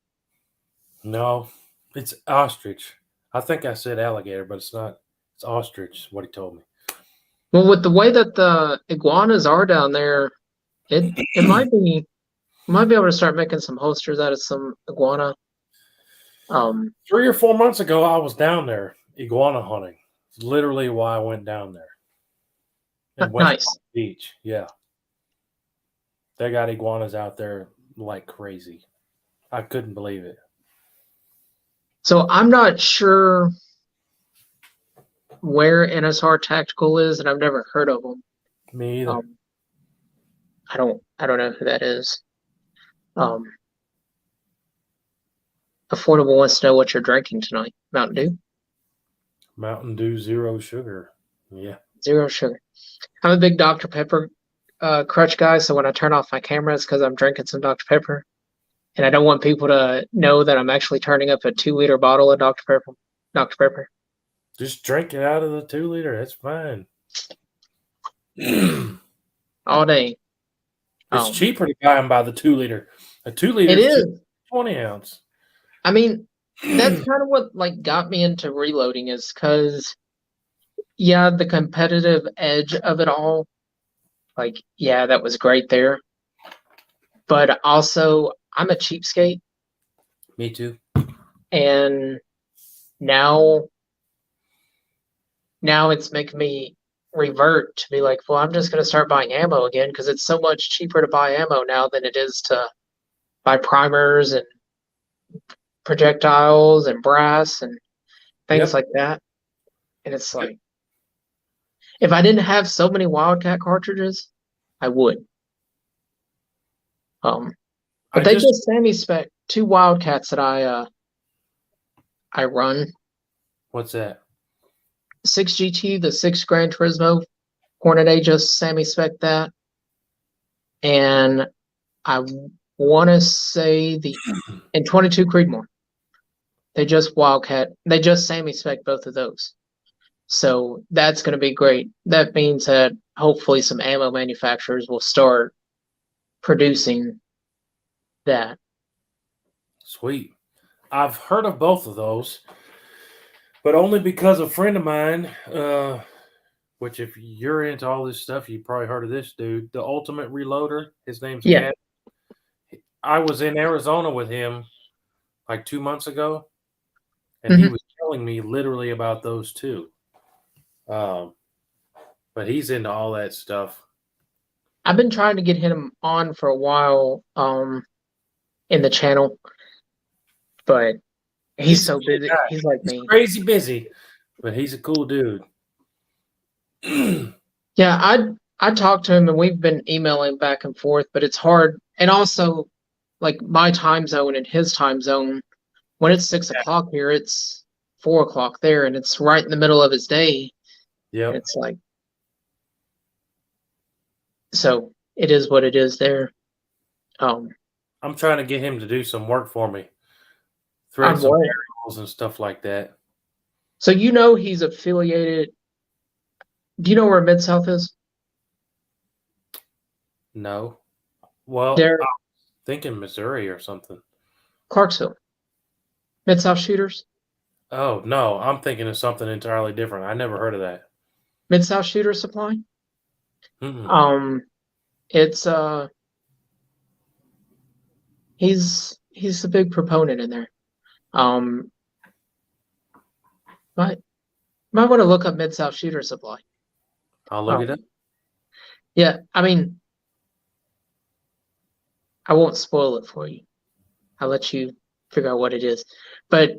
No, it's ostrich. I think I said alligator, but it's not. It's ostrich. Is what he told me. Well, with the way that the iguanas are down there, it might be able to start making some holsters out of some iguana. 3 or 4 months ago, I was down there iguana hunting. It's literally why I went down there in West Palm Nice. Beach. Yeah, they got iguanas out there like crazy. I couldn't believe it. So I'm not sure where NSR Tactical is, and I've never heard of them. Me either. Um, I don't know who that is. Um, Affordable wants to know what you're drinking tonight. Mountain Dew, Mountain Dew Zero Sugar. Yeah. zero sugar. I'm a big Dr. Pepper crutch guy, so when I turn off my camera, it's because I'm drinking some Dr. Pepper, and I don't want people to know that I'm actually turning up a 2 liter bottle of Dr. Pepper. Dr. Pepper. Just drink it out of the 2 liter. That's fine. All day. It's cheaper to buy them by the 2 liter. A 2 liter It is is. 20 ounce. I mean, that's kind of what like got me into reloading is because yeah, the competitive edge of it all, like yeah, that was great there. But also, I'm a cheapskate, Me too. and now it's making me revert to be like, well, I'm just gonna start buying ammo again because it's so much cheaper to buy ammo now than it is to buy primers and projectiles and brass and things Yep. like that. And it's like, if I didn't have so many Wildcat cartridges, I would. But I they just just semi spec two Wildcats that I run. what's that? 6 GT, the 6 Gran Turismo Hornet A just semi spec that. And I want to say and 22 Creedmoor. They just semi spec both of those. So that's going to be great. That means that hopefully some ammo manufacturers will start producing that. Sweet. I've heard of both of those, but only because a friend of mine, which if you're into all this stuff, you probably heard of this dude, the Ultimate Reloader. His name's Yeah. Cat. I was in Arizona with him like 2 months ago, and he was telling me literally about those too. But he's into all that stuff. I've been trying to get him on for a while in the channel, but he's so busy. He's like me. Crazy busy, but he's a cool dude. Yeah, I talked to him and we've been emailing back and forth, but it's hard. And also, like my time zone and his time zone, when it's 6 o'clock here, it's 4 o'clock there, and it's right in the middle of his day. Yeah, it's like, so it is what it is there. I'm trying to get him to do some work for me, thread some barrels and stuff like that. So you know he's affiliated. Do you know where MidSouth is? No. Well, They're I'm thinking Missouri or something. Clarksville. MidSouth Shooters. Oh, no. I'm thinking of something entirely different. I never heard of that. MidSouth Shooter Supply. Mm-mm. It's he's a big proponent in there. But Might want to look up MidSouth Shooter Supply. I'll look it up. Yeah, I mean, I won't spoil it for you. I'll let you figure out what it is. But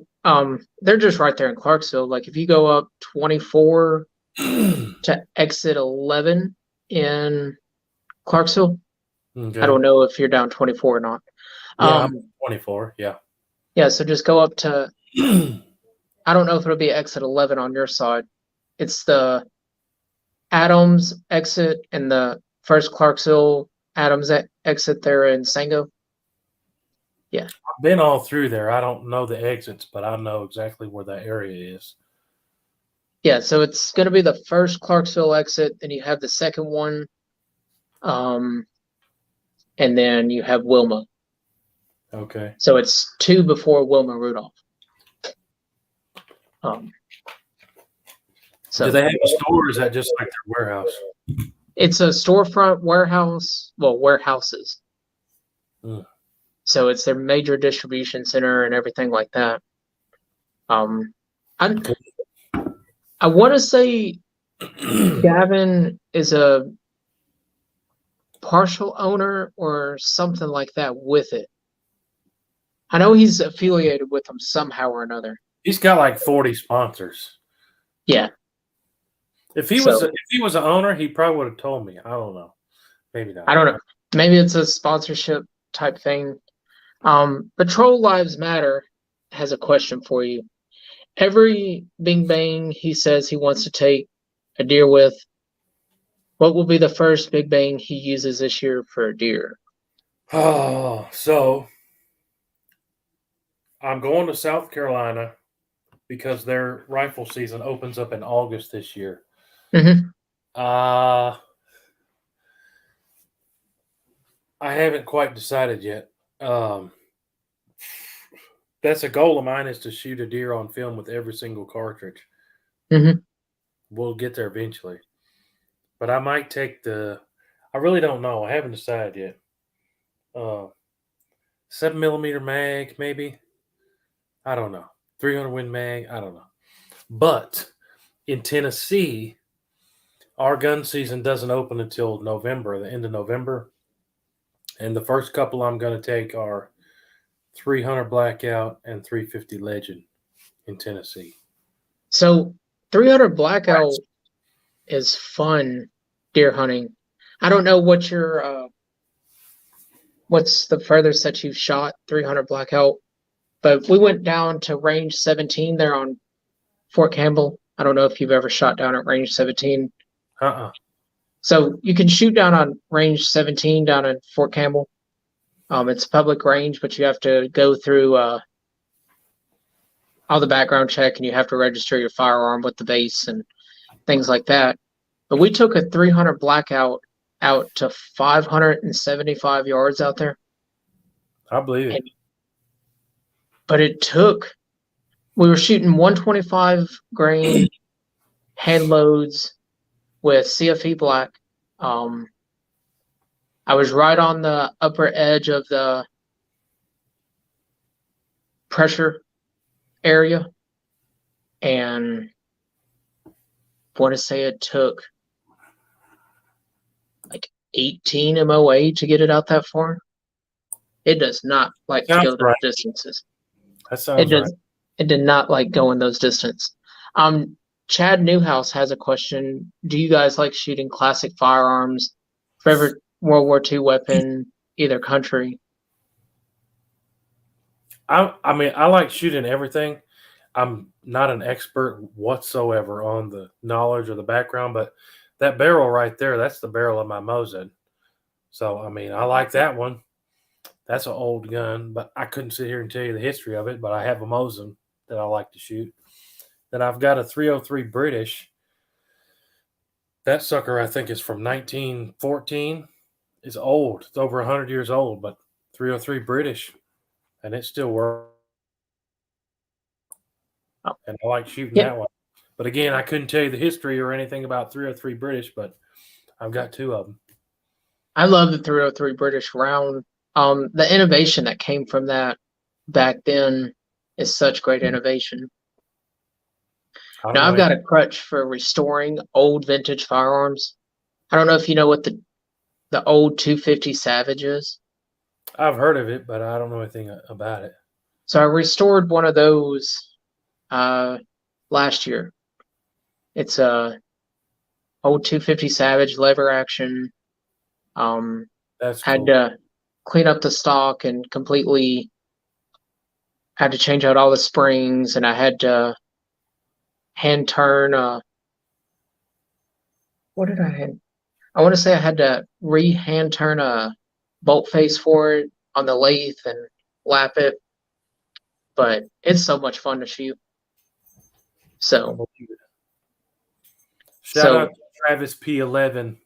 they're just right there in Clarksville. Like if you go up 24 to exit 11 in Clarksville, Okay. I don't know if you're down 24 or not. Yeah, I'm 24. Yeah. Yeah, so just go up to, I don't know if it'll be exit 11 on your side. It's the Adams exit and the first Clarksville Adams exit there in Sango. Yeah. I've been all through there. I don't know the exits, but I know exactly where that area is. Yeah, so it's going to be the first Clarksville exit, then you have the second one, and then you have Wilma. Okay. So it's 2 before Wilma Rudolph. So do they have a store, or is that just like their warehouse? it's a storefront warehouse, well, warehouses. Mm. So it's their major distribution center and everything like that. I want to say Gavin is a partial owner or something like that with it. I know he's affiliated with them somehow or another. He's got like 40 sponsors. Yeah. If he was an owner, he probably would have told me. I don't know. Maybe not. I don't know. Maybe it's a sponsorship type thing. Patrol Lives Matter has a question for you. Every Bing Bang he says he wants to take a deer with, what will be the first Big Bang he uses this year for a deer? Oh, so I'm going to South Carolina because their rifle season opens up in August this year. Mm-hmm. I haven't quite decided yet. That's a goal of mine, is to shoot a deer on film with every single cartridge. Mm-hmm. We'll get there eventually. But I might take I really don't know. I haven't decided yet. 7mm mag, maybe. I don't know. 300 Win mag. I don't know. But in Tennessee, our gun season doesn't open until November, the end of November. And the first couple I'm going to take are 300 Blackout and 350 Legend in Tennessee. So 300 Blackout is fun deer hunting. I don't know what your what's the furthest that you've shot 300 Blackout, but we went down to range 17 there on Fort Campbell. I don't know if you've ever shot down at range 17. So you can shoot down on range 17 down at Fort Campbell. It's public range, but you have to go through all the background check, and you have to register your firearm with the base and things like that. But we took a 300 Blackout out to 575 yards out there. I believe it. But we were shooting 125 grain hand loads with CFE black. I was right on the upper edge of the pressure area, and I want to say it took like 18 MOA to get it out that far. It does not like to go those distances. That sounds right. It did not like going those distances. Chad Newhouse has a question. Do you guys like shooting classic firearms, favorite World War II weapon, either country? I mean, I like shooting everything. I'm not an expert whatsoever on the knowledge or the background, but that barrel right there, that's the barrel of my Mosin. So, I mean, I like that one. That's an old gun, but I couldn't sit here and tell you the history of it, but I have a Mosin that I like to shoot. Then I've got a 303 British. That sucker, I think, is from 1914. It's old. It's over 100 years old, but 303 British, and it still works. And I like shooting that one. But again, I couldn't tell you the history or anything about 303 British, but I've got 2 of them. I love the 303 British round. The innovation that came from that back then is such great innovation. I don't Now know I've got anything. a crutch for restoring old vintage firearms. I don't know if you know what the old 250 Savage is. I've heard of it, but I don't know anything about it. So I restored one of those uh last year. It's a old 250 Savage lever action. Um, That's had cool. to clean up the stock and completely had to change out all the springs, and I had to hand turn. What did I hand? I want to say I had to re-hand turn a bolt face for it on the lathe and lap it, but it's so much fun to shoot. I So, believe it. Shout out so to Travis P11.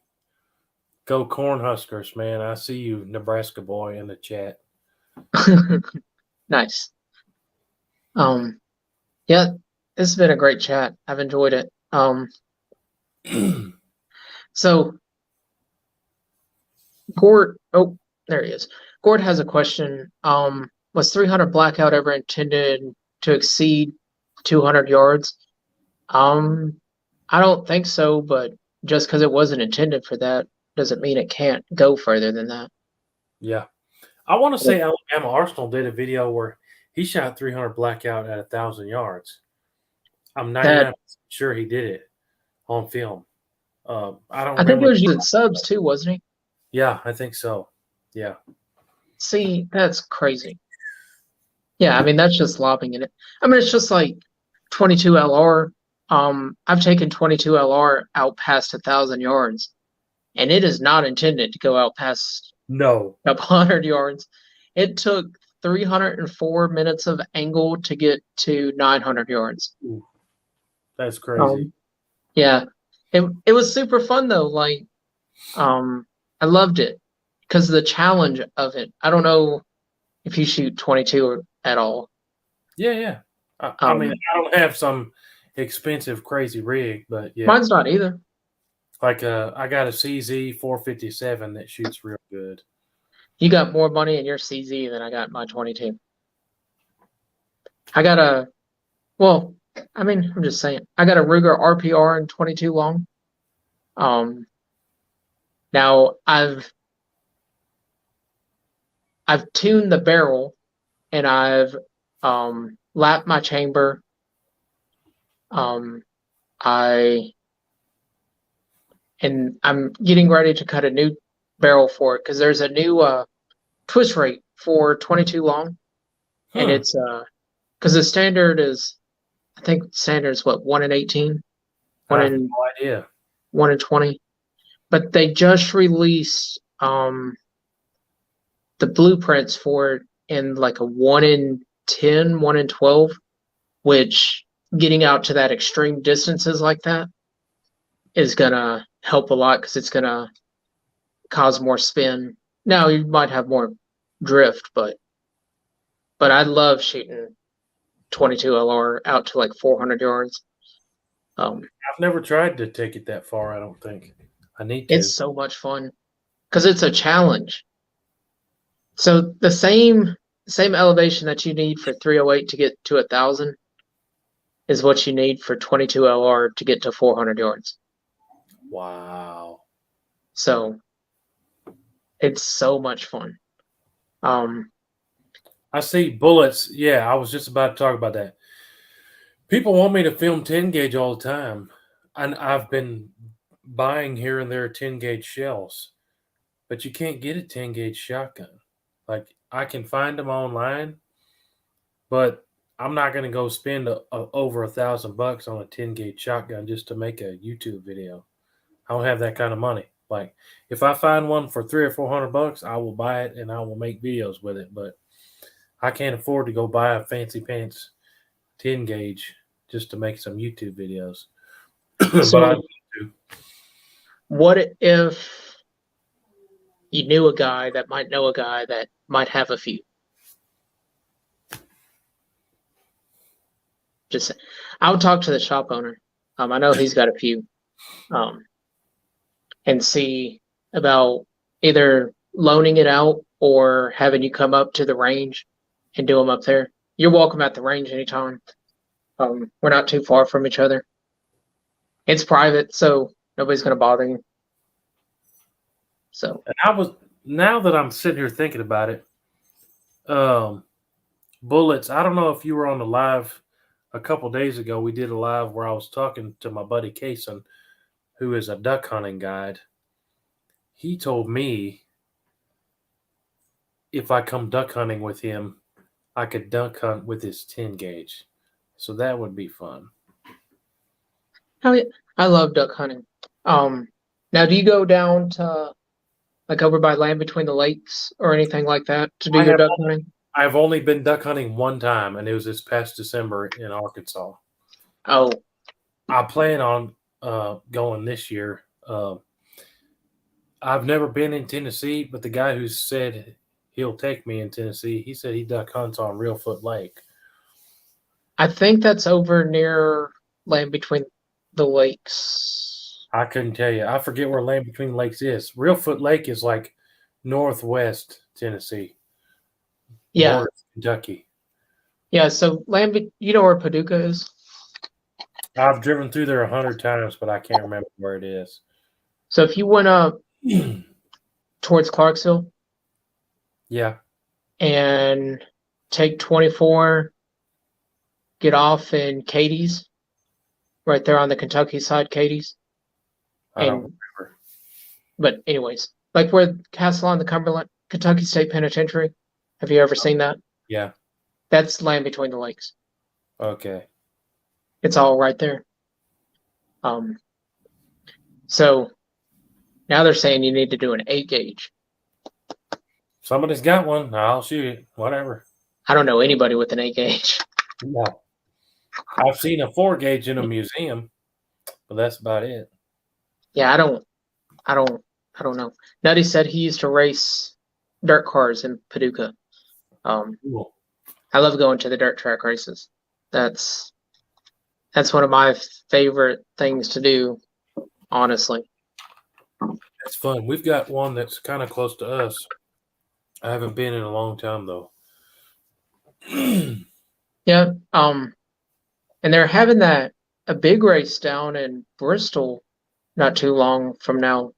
Go Cornhuskers, man. I see you, Nebraska boy, in the chat. nice. Um, yeah, this has been a great chat. I've enjoyed it. So Gord, oh, there he is. Gord has a question. Was 300 Blackout ever intended to exceed 200 yards? Um, I don't think so, but just because it wasn't intended for that doesn't mean it can't go further than that. Yeah. I want to say Alabama Arsenal did a video where he shot 300 Blackout at 1,000 yards. I'm That 99% sure he did it on film. I don't I think it remember. was using subs too, wasn't he? Yeah, I think so. Yeah. See, that's crazy. Yeah, I mean that's just lobbing in it. I mean it's just like 22 LR. I've taken 22 LR out past 1,000 yards, and it is not intended to go out past No. a couple hundred yards. It took 304 minutes of angle to get to 900 yards. Ooh, that's crazy. Um, yeah, it was super fun though. Like, I loved it because of the challenge of it. I don't know if you shoot 22 at all. Yeah, yeah. I mean, Um, I don't have some expensive, crazy rig, but yeah. Mine's not either. Like I got a CZ 457 that shoots real good. You got more money in your CZ than I got in my 22. I got a, well, I mean, I'm just saying, I got a Ruger RPR in 22 long. Um, Now I've tuned the barrel and I've lapped my chamber. Um, I and I'm getting ready to cut a new barrel for it because there's a new twist rate for 22 long, and Huh. it's because the standard is, I think standard is what, 1 in 18, I 1 have no in idea. 1 in 20, but they just released the blueprints for it in like a 1 in 10, 1 in 12, which getting out to that extreme distances like that is gonna help a lot because it's gonna cause more spin. Now you might have more drift, but I love shooting 22 LR out to like 400 yards. I've never tried to take it that far, I don't think. I need It's to. so much fun because it's a challenge. So the same elevation that you need for 308 to get to 1,000 is what you need for 22 LR to get to 400 yards. Wow. So it's so much fun. Um, I see bullets. Yeah, I was just about to talk about that. People want me to film 10 gauge all the time. And I've been buying here and there 10 gauge shells, but you can't get a 10 gauge shotgun. Like I can find them online, but I'm not going to go spend over $1,000 on a 10 gauge shotgun just to make a YouTube video. I don't have that kind of money. Like if I find one for 300 or 400 bucks, I will buy it and I will make videos with it. But I can't afford to go buy a fancy pants 10 gauge just to make some YouTube videos. But I so do. what if you knew a guy that might know a guy that might have a few? Just I would talk to the shop owner. I know he's got a few, um, and see about either loaning it out or having you come up to the range and do them up there. You're welcome at the range anytime. We're not too far from each other. It's private, so nobody's gonna bother you. So And now that I'm sitting here thinking about it, bullets. I don't know if you were on the live a couple days ago. We did a live where I was talking to my buddy Kason, who is a duck hunting guide. He told me if I come duck hunting with him, I could duck hunt with his 10 gauge. So that would be fun. yeah, I love duck hunting. Now do you go down to like over by Land Between the Lakes or anything like that to do your duck hunting? I've only been duck hunting one time, and it was this past December in Arkansas. Oh, I plan on going this year. I've never been in Tennessee, but the guy who said he'll take me in Tennessee, he said he duck hunts on Reelfoot Lake. I think that's over near Land Between the Lakes. I couldn't tell you. I forget where Land Between the Lakes is. Reelfoot Lake is like northwest Tennessee. Yeah. North Kentucky. Yeah, so you know where Paducah is? I've driven through there 100 times, but I can't remember where it is. So if you went up towards Clarksville, yeah, and take 24, get off in Katie's, right there on the Kentucky side, Katie's. I don't remember. But anyways, like where Castle on the Cumberland, Kentucky State Penitentiary. Have you ever seen that? Yeah. That's Land Between the Lakes. Okay. It's all right there. So now they're saying you need to do an 8 gauge. Somebody's got one. I'll shoot it. Whatever. I don't know anybody with an 8 gauge. No. I've seen a 4 gauge in a museum, but that's about it. Yeah, I don't know. Nutty said he used to race dirt cars in Paducah. Cool. I love going to the dirt track races. That's one of my favorite things to do, honestly. It's fun. We've got one that's kind of close to us. I haven't been in a long time though. Yeah. And they're having a big race down in Bristol not too long from now.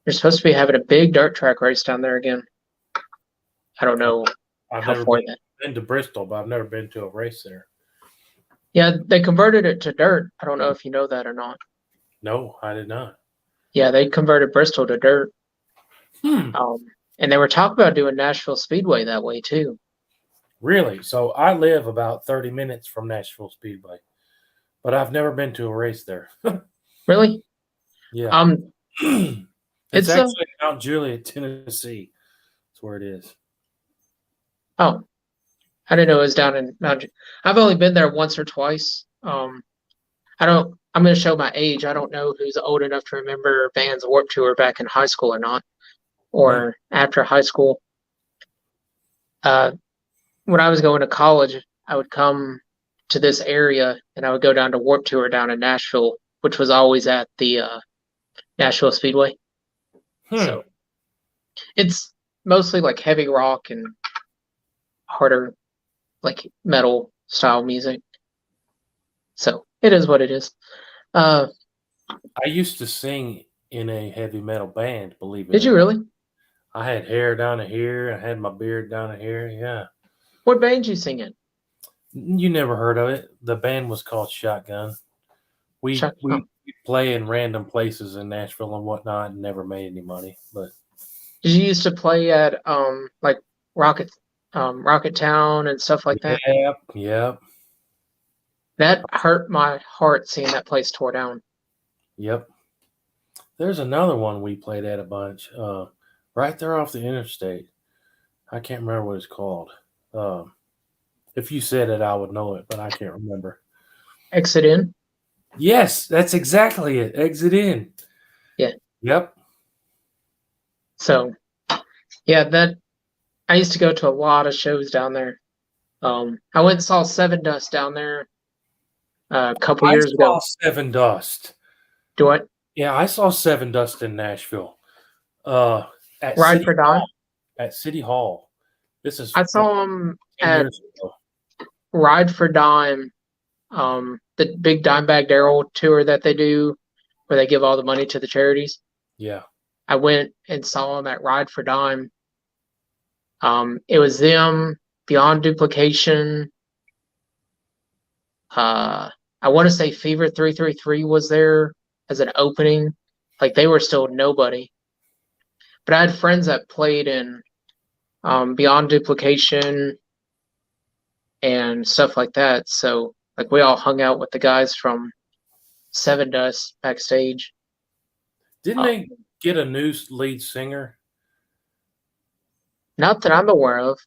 They're supposed to be having a big dirt track race down there again. I don't know. I've never been to Bristol, but I've never been to a race there. Yeah, they converted it to dirt. I don't know if you know that or not. No, I did not. Yeah, they converted Bristol to dirt. And they were talking about doing Nashville Speedway that way too. Really? So I live about 30 minutes from Nashville Speedway, but I've never been to a race there. Really? Yeah. It's actually Mount Juliet, Tennessee. That's where it is. Oh, I didn't know it was down in Mount Juliet. I've only been there once or twice. I'm going to show my age. I don't know who's old enough to remember Vans Warped Tour back in high school or not, or after high school. When I was going to college, I would come to this area and I would go down to Warped Tour down in Nashville, which was always at the Nashville Speedway. So it's mostly like heavy rock and harder, like metal style music. So it is what it is. I used to sing in a heavy metal band, believe it. Did you really? I had hair down to here. I had my beard down to here. Yeah. What band did you sing in? You never heard of it. The band was called Shotgun. We play in random places in Nashville and whatnot and never made any money. But did you used to play at like Rocket Town and stuff like that? Yep. That hurt my heart seeing that place tore down. Yep. There's another one we played at a bunch. Right there off the interstate. I can't remember what it's called. If you said it, I would know it, but I can't remember. Exit In? Yes, that's exactly it. Exit In. Yeah. Yep. So, yeah, I used to go to a lot of shows down there. I went and saw Seven Dust down there a couple years ago. I saw Seven Dust. Do what? Yeah, I saw Seven Dust in Nashville. At Ride for Dime? At City Hall. I saw him at Ride for Dime the big Dimebag Darrell tour that they do, where they give all the money to the charities. Yeah. I went and saw them at Ride for Dime. It was them, Beyond Duplication. I want to say Fever 333 was there as an opening. Like they were still nobody. But I had friends that played in Beyond Duplication and stuff like that. So like we all hung out with the guys from Seven Dust backstage. Didn't Um, they get a new lead singer? Not that I'm aware of.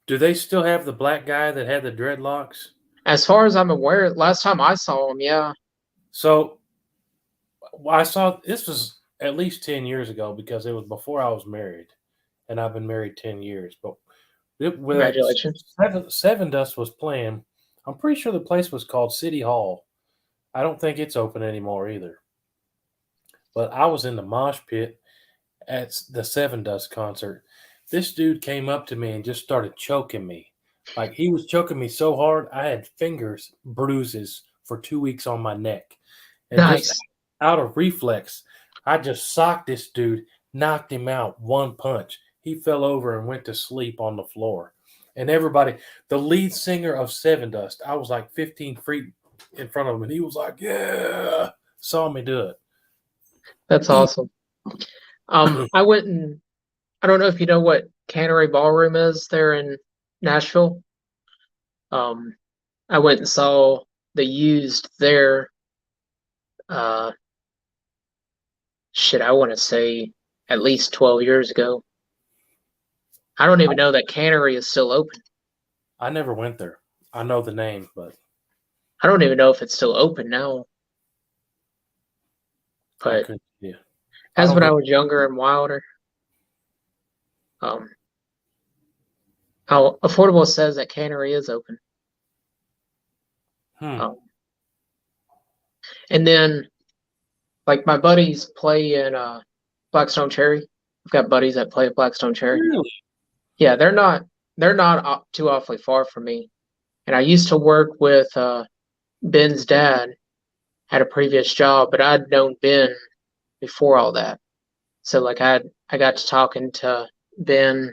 Do they still have the black guy that had the dreadlocks? As far as I'm aware, last time I saw him, yeah. So I saw this was at least 10 years ago because it was before I was married, and I've been married 10 years. But when Congratulations. Seven Dust was playing, I'm pretty sure the place was called City Hall. I don't think it's open anymore either. But I was in the mosh pit at the Seven Dust concert. This dude came up to me and just started choking me. Like he was choking me so hard, I had fingers bruises for 2 weeks on my neck. And just Nice. out of reflex, I just socked this dude, knocked him out one punch. He fell over and went to sleep on the floor. And everybody, the lead singer of Seven Dust, I was like 15 feet in front of him, and he was like, "Yeah," saw me do it. That's awesome. I went and I don't know if you know what Cannery Ballroom is there in Nashville. Um, I went and saw the Used there. Uh, I want to say at least 12 years ago. I don't even know that Cannery is still open. I never went there. I know the name, but I don't even know if it's still open now. I But couldn't. Yeah, I as don't when I go. was younger and wilder, um, how Affordable says that Cannery is open. Hmm. Um, and then like my buddies play in Blackstone Cherry. I've got buddies that play at Blackstone Cherry. Really? Yeah, they're not too awfully far from me. And I used to work with Ben's dad at a previous job, but I'd known Ben before all that. So like I got to talking to Ben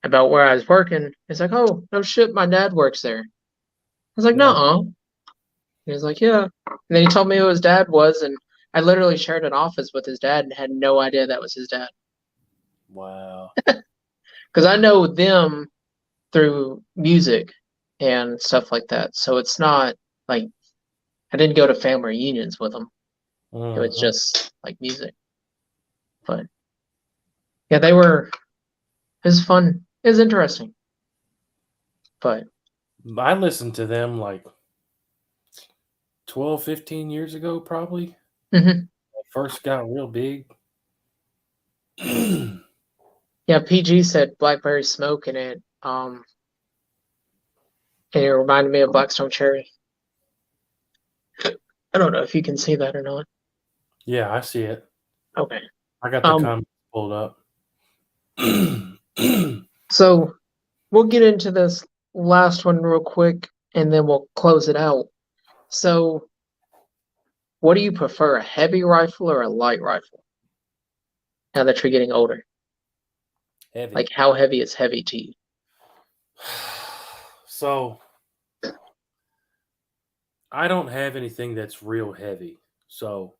about where I was working. He's like, "Oh, no shit, my dad works there." I was like, Yeah. "Nuh-uh." He was like, "Yeah." And then he told me who his dad was, and I literally shared an office with his dad and had no idea that was his dad. Wow. Because I know them through music and stuff like that. So it's not like I didn't go to family reunions with them. It was Hmm. just like music. But yeah, they were. It was fun. It was interesting. But I listened to them like 12, 15 years ago, probably. mhm. When I first got real big. Yeah, Yeah, PG said Blackberry Smoke in it. And it reminded me of Blackstone Cherry. I don't know if you can see that or not. I see it. Okay. I got the Um, comments pulled up. so we'll get into this last one real quick and then we'll close it out. So what do you prefer, a heavy rifle or a light rifle? Now that you're getting older. Heavy. Like how heavy is heavy to you? So I don't have anything that's real heavy. So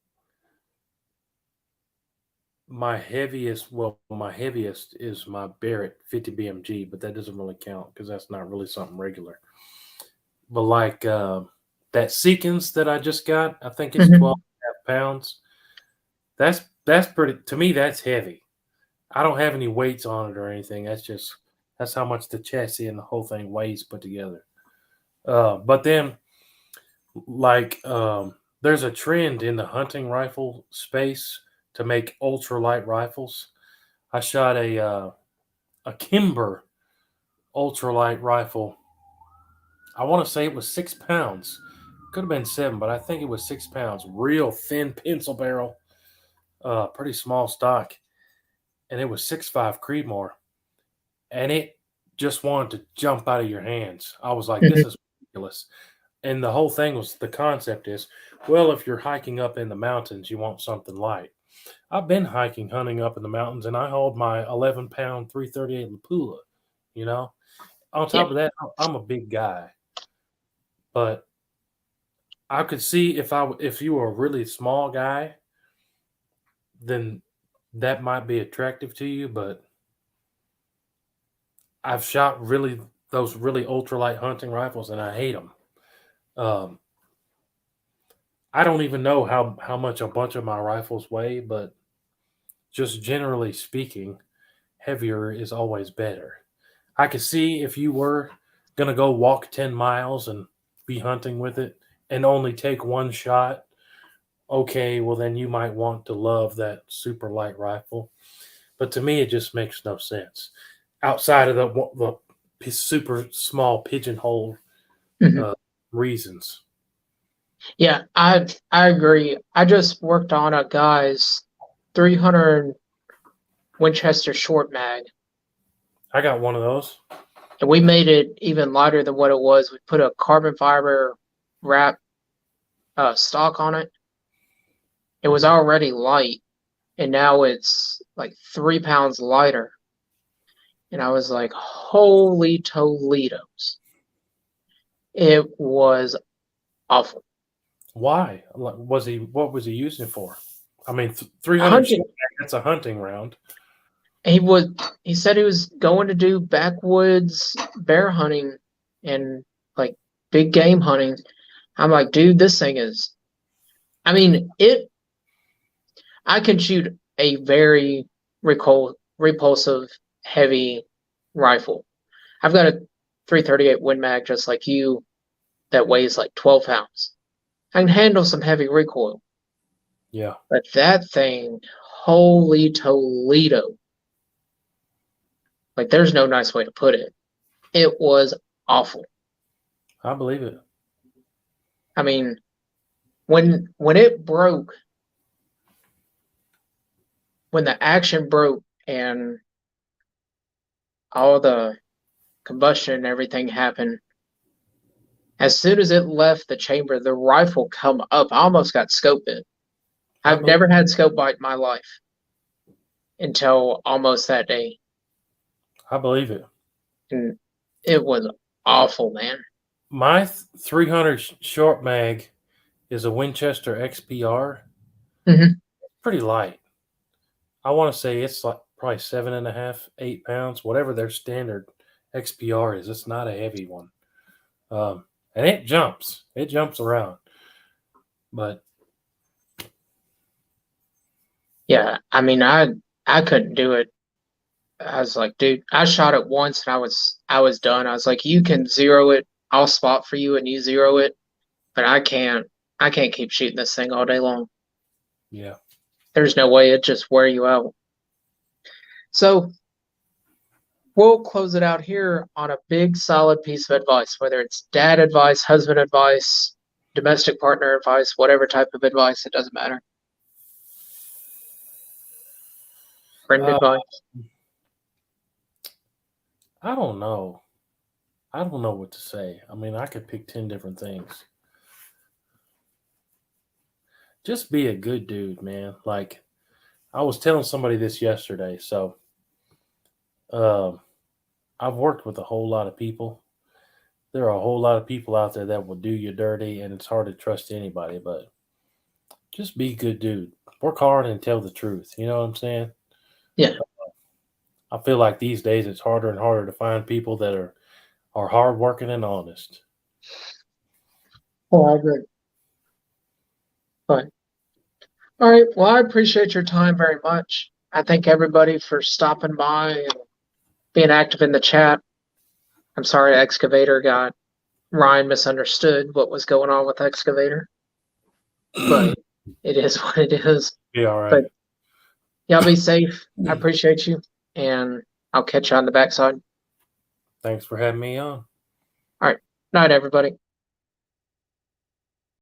my heaviest is my Barrett 50 BMG, but that doesn't really count because that's not really something regular. But like that Seekins that I just got, I think it's 12 Mhm. and a half pounds. That's pretty, to me, that's heavy. I don't have any weights on it or anything. That's how much the chassis and the whole thing weighs put together. But then like there's a trend in the hunting rifle space to make ultralight rifles. I shot a Kimber ultralight rifle. I want to say it was 6 pounds. Could have been 7, but I think it was 6 pounds. Real thin pencil barrel, pretty small stock, and it was 6.5 Creedmoor, and it just wanted to jump out of your hands. I was like, Mhm. this is ridiculous. And the whole thing was the concept is, well, if you're hiking up in the mountains, you want something light. I've been hiking, hunting up in the mountains, and I hold my 11-pound 338 Lapula. You know, on Yeah. top of that, I'm a big guy, but I could see if you were a really small guy, then that might be attractive to you. But I've shot those really ultralight hunting rifles, and I hate them. Um, I don't even know how much a bunch of my rifles weigh, but just generally speaking, heavier is always better. I could see if you were gonna go walk 10 miles and be hunting with it and only take one shot, okay, well then you might want to love that super light rifle. But to me, it just makes no sense outside of the super small pigeonhole Mhm. uh, reasons. Yeah, I agree. I just worked on a guy's 300 Winchester short mag, I got one of those. and we made it even lighter than what it was. We put a carbon fiber wrap stock on it. It was already light, and now it's like 3 pounds lighter. And I was like, holy Toledo's. It was awful. Why? Was he? What was he using it for? I mean, 300. Hunting. That's a hunting round. He was. He said he was going to do backwoods bear hunting and like big game hunting. I'm like, dude, this thing is. I mean, it. I can shoot a very repulsive, heavy rifle. I've got a 338 Win Mag just like you that weighs like 12 pounds. I can handle some heavy recoil. Yeah, But that thing, holy Toledo. Like, there's no nice way to put it. It was awful. I believe it. I mean, when it broke, when the action broke and all the combustion and everything happened, as soon as it left the chamber, the rifle come up. I almost got scope bit. I I've believe. never had scope bite in my life until almost that day. I believe it. And it was awful, man. My 300 short mag is a Winchester XPR. Mhm. Pretty light. I want to say it's like probably 7.5, 8 pounds, whatever their standard XPR is. It's not a heavy one, and it jumps. It jumps around, but Yeah, I mean, I couldn't do it. I was like, dude, I shot it once and I was done. I was like, you can zero it. I'll spot for you and you zero it, but I can't keep shooting this thing all day long. yeah. There's no way it just wear you out. So we'll close it out here on a big solid piece of advice, whether it's dad advice, husband advice, domestic partner advice, whatever type of advice, it doesn't matter. Friend Uh, advice. I don't know. I don't know what to say. I mean, I could pick 10 different things. Just be a good dude, man. Like, I was telling somebody this yesterday. So, um, I've worked with a whole lot of people. There are a whole lot of people out there that will do you dirty, and it's hard to trust anybody. But just be a good dude. Work hard and tell the truth. You know what I'm saying? Yeah. I feel like these days it's harder and harder to find people that are hardworking and honest. Oh, I agree. But all right. Well, I appreciate your time very much. I thank everybody for stopping by and being active in the chat. I'm sorry Excavator got Ryan misunderstood what was going on with Excavator, but it is what it is. Be all right. But y'all be safe. I appreciate you, and I'll catch you on the backside. Thanks for having me on. All right. Night, everybody.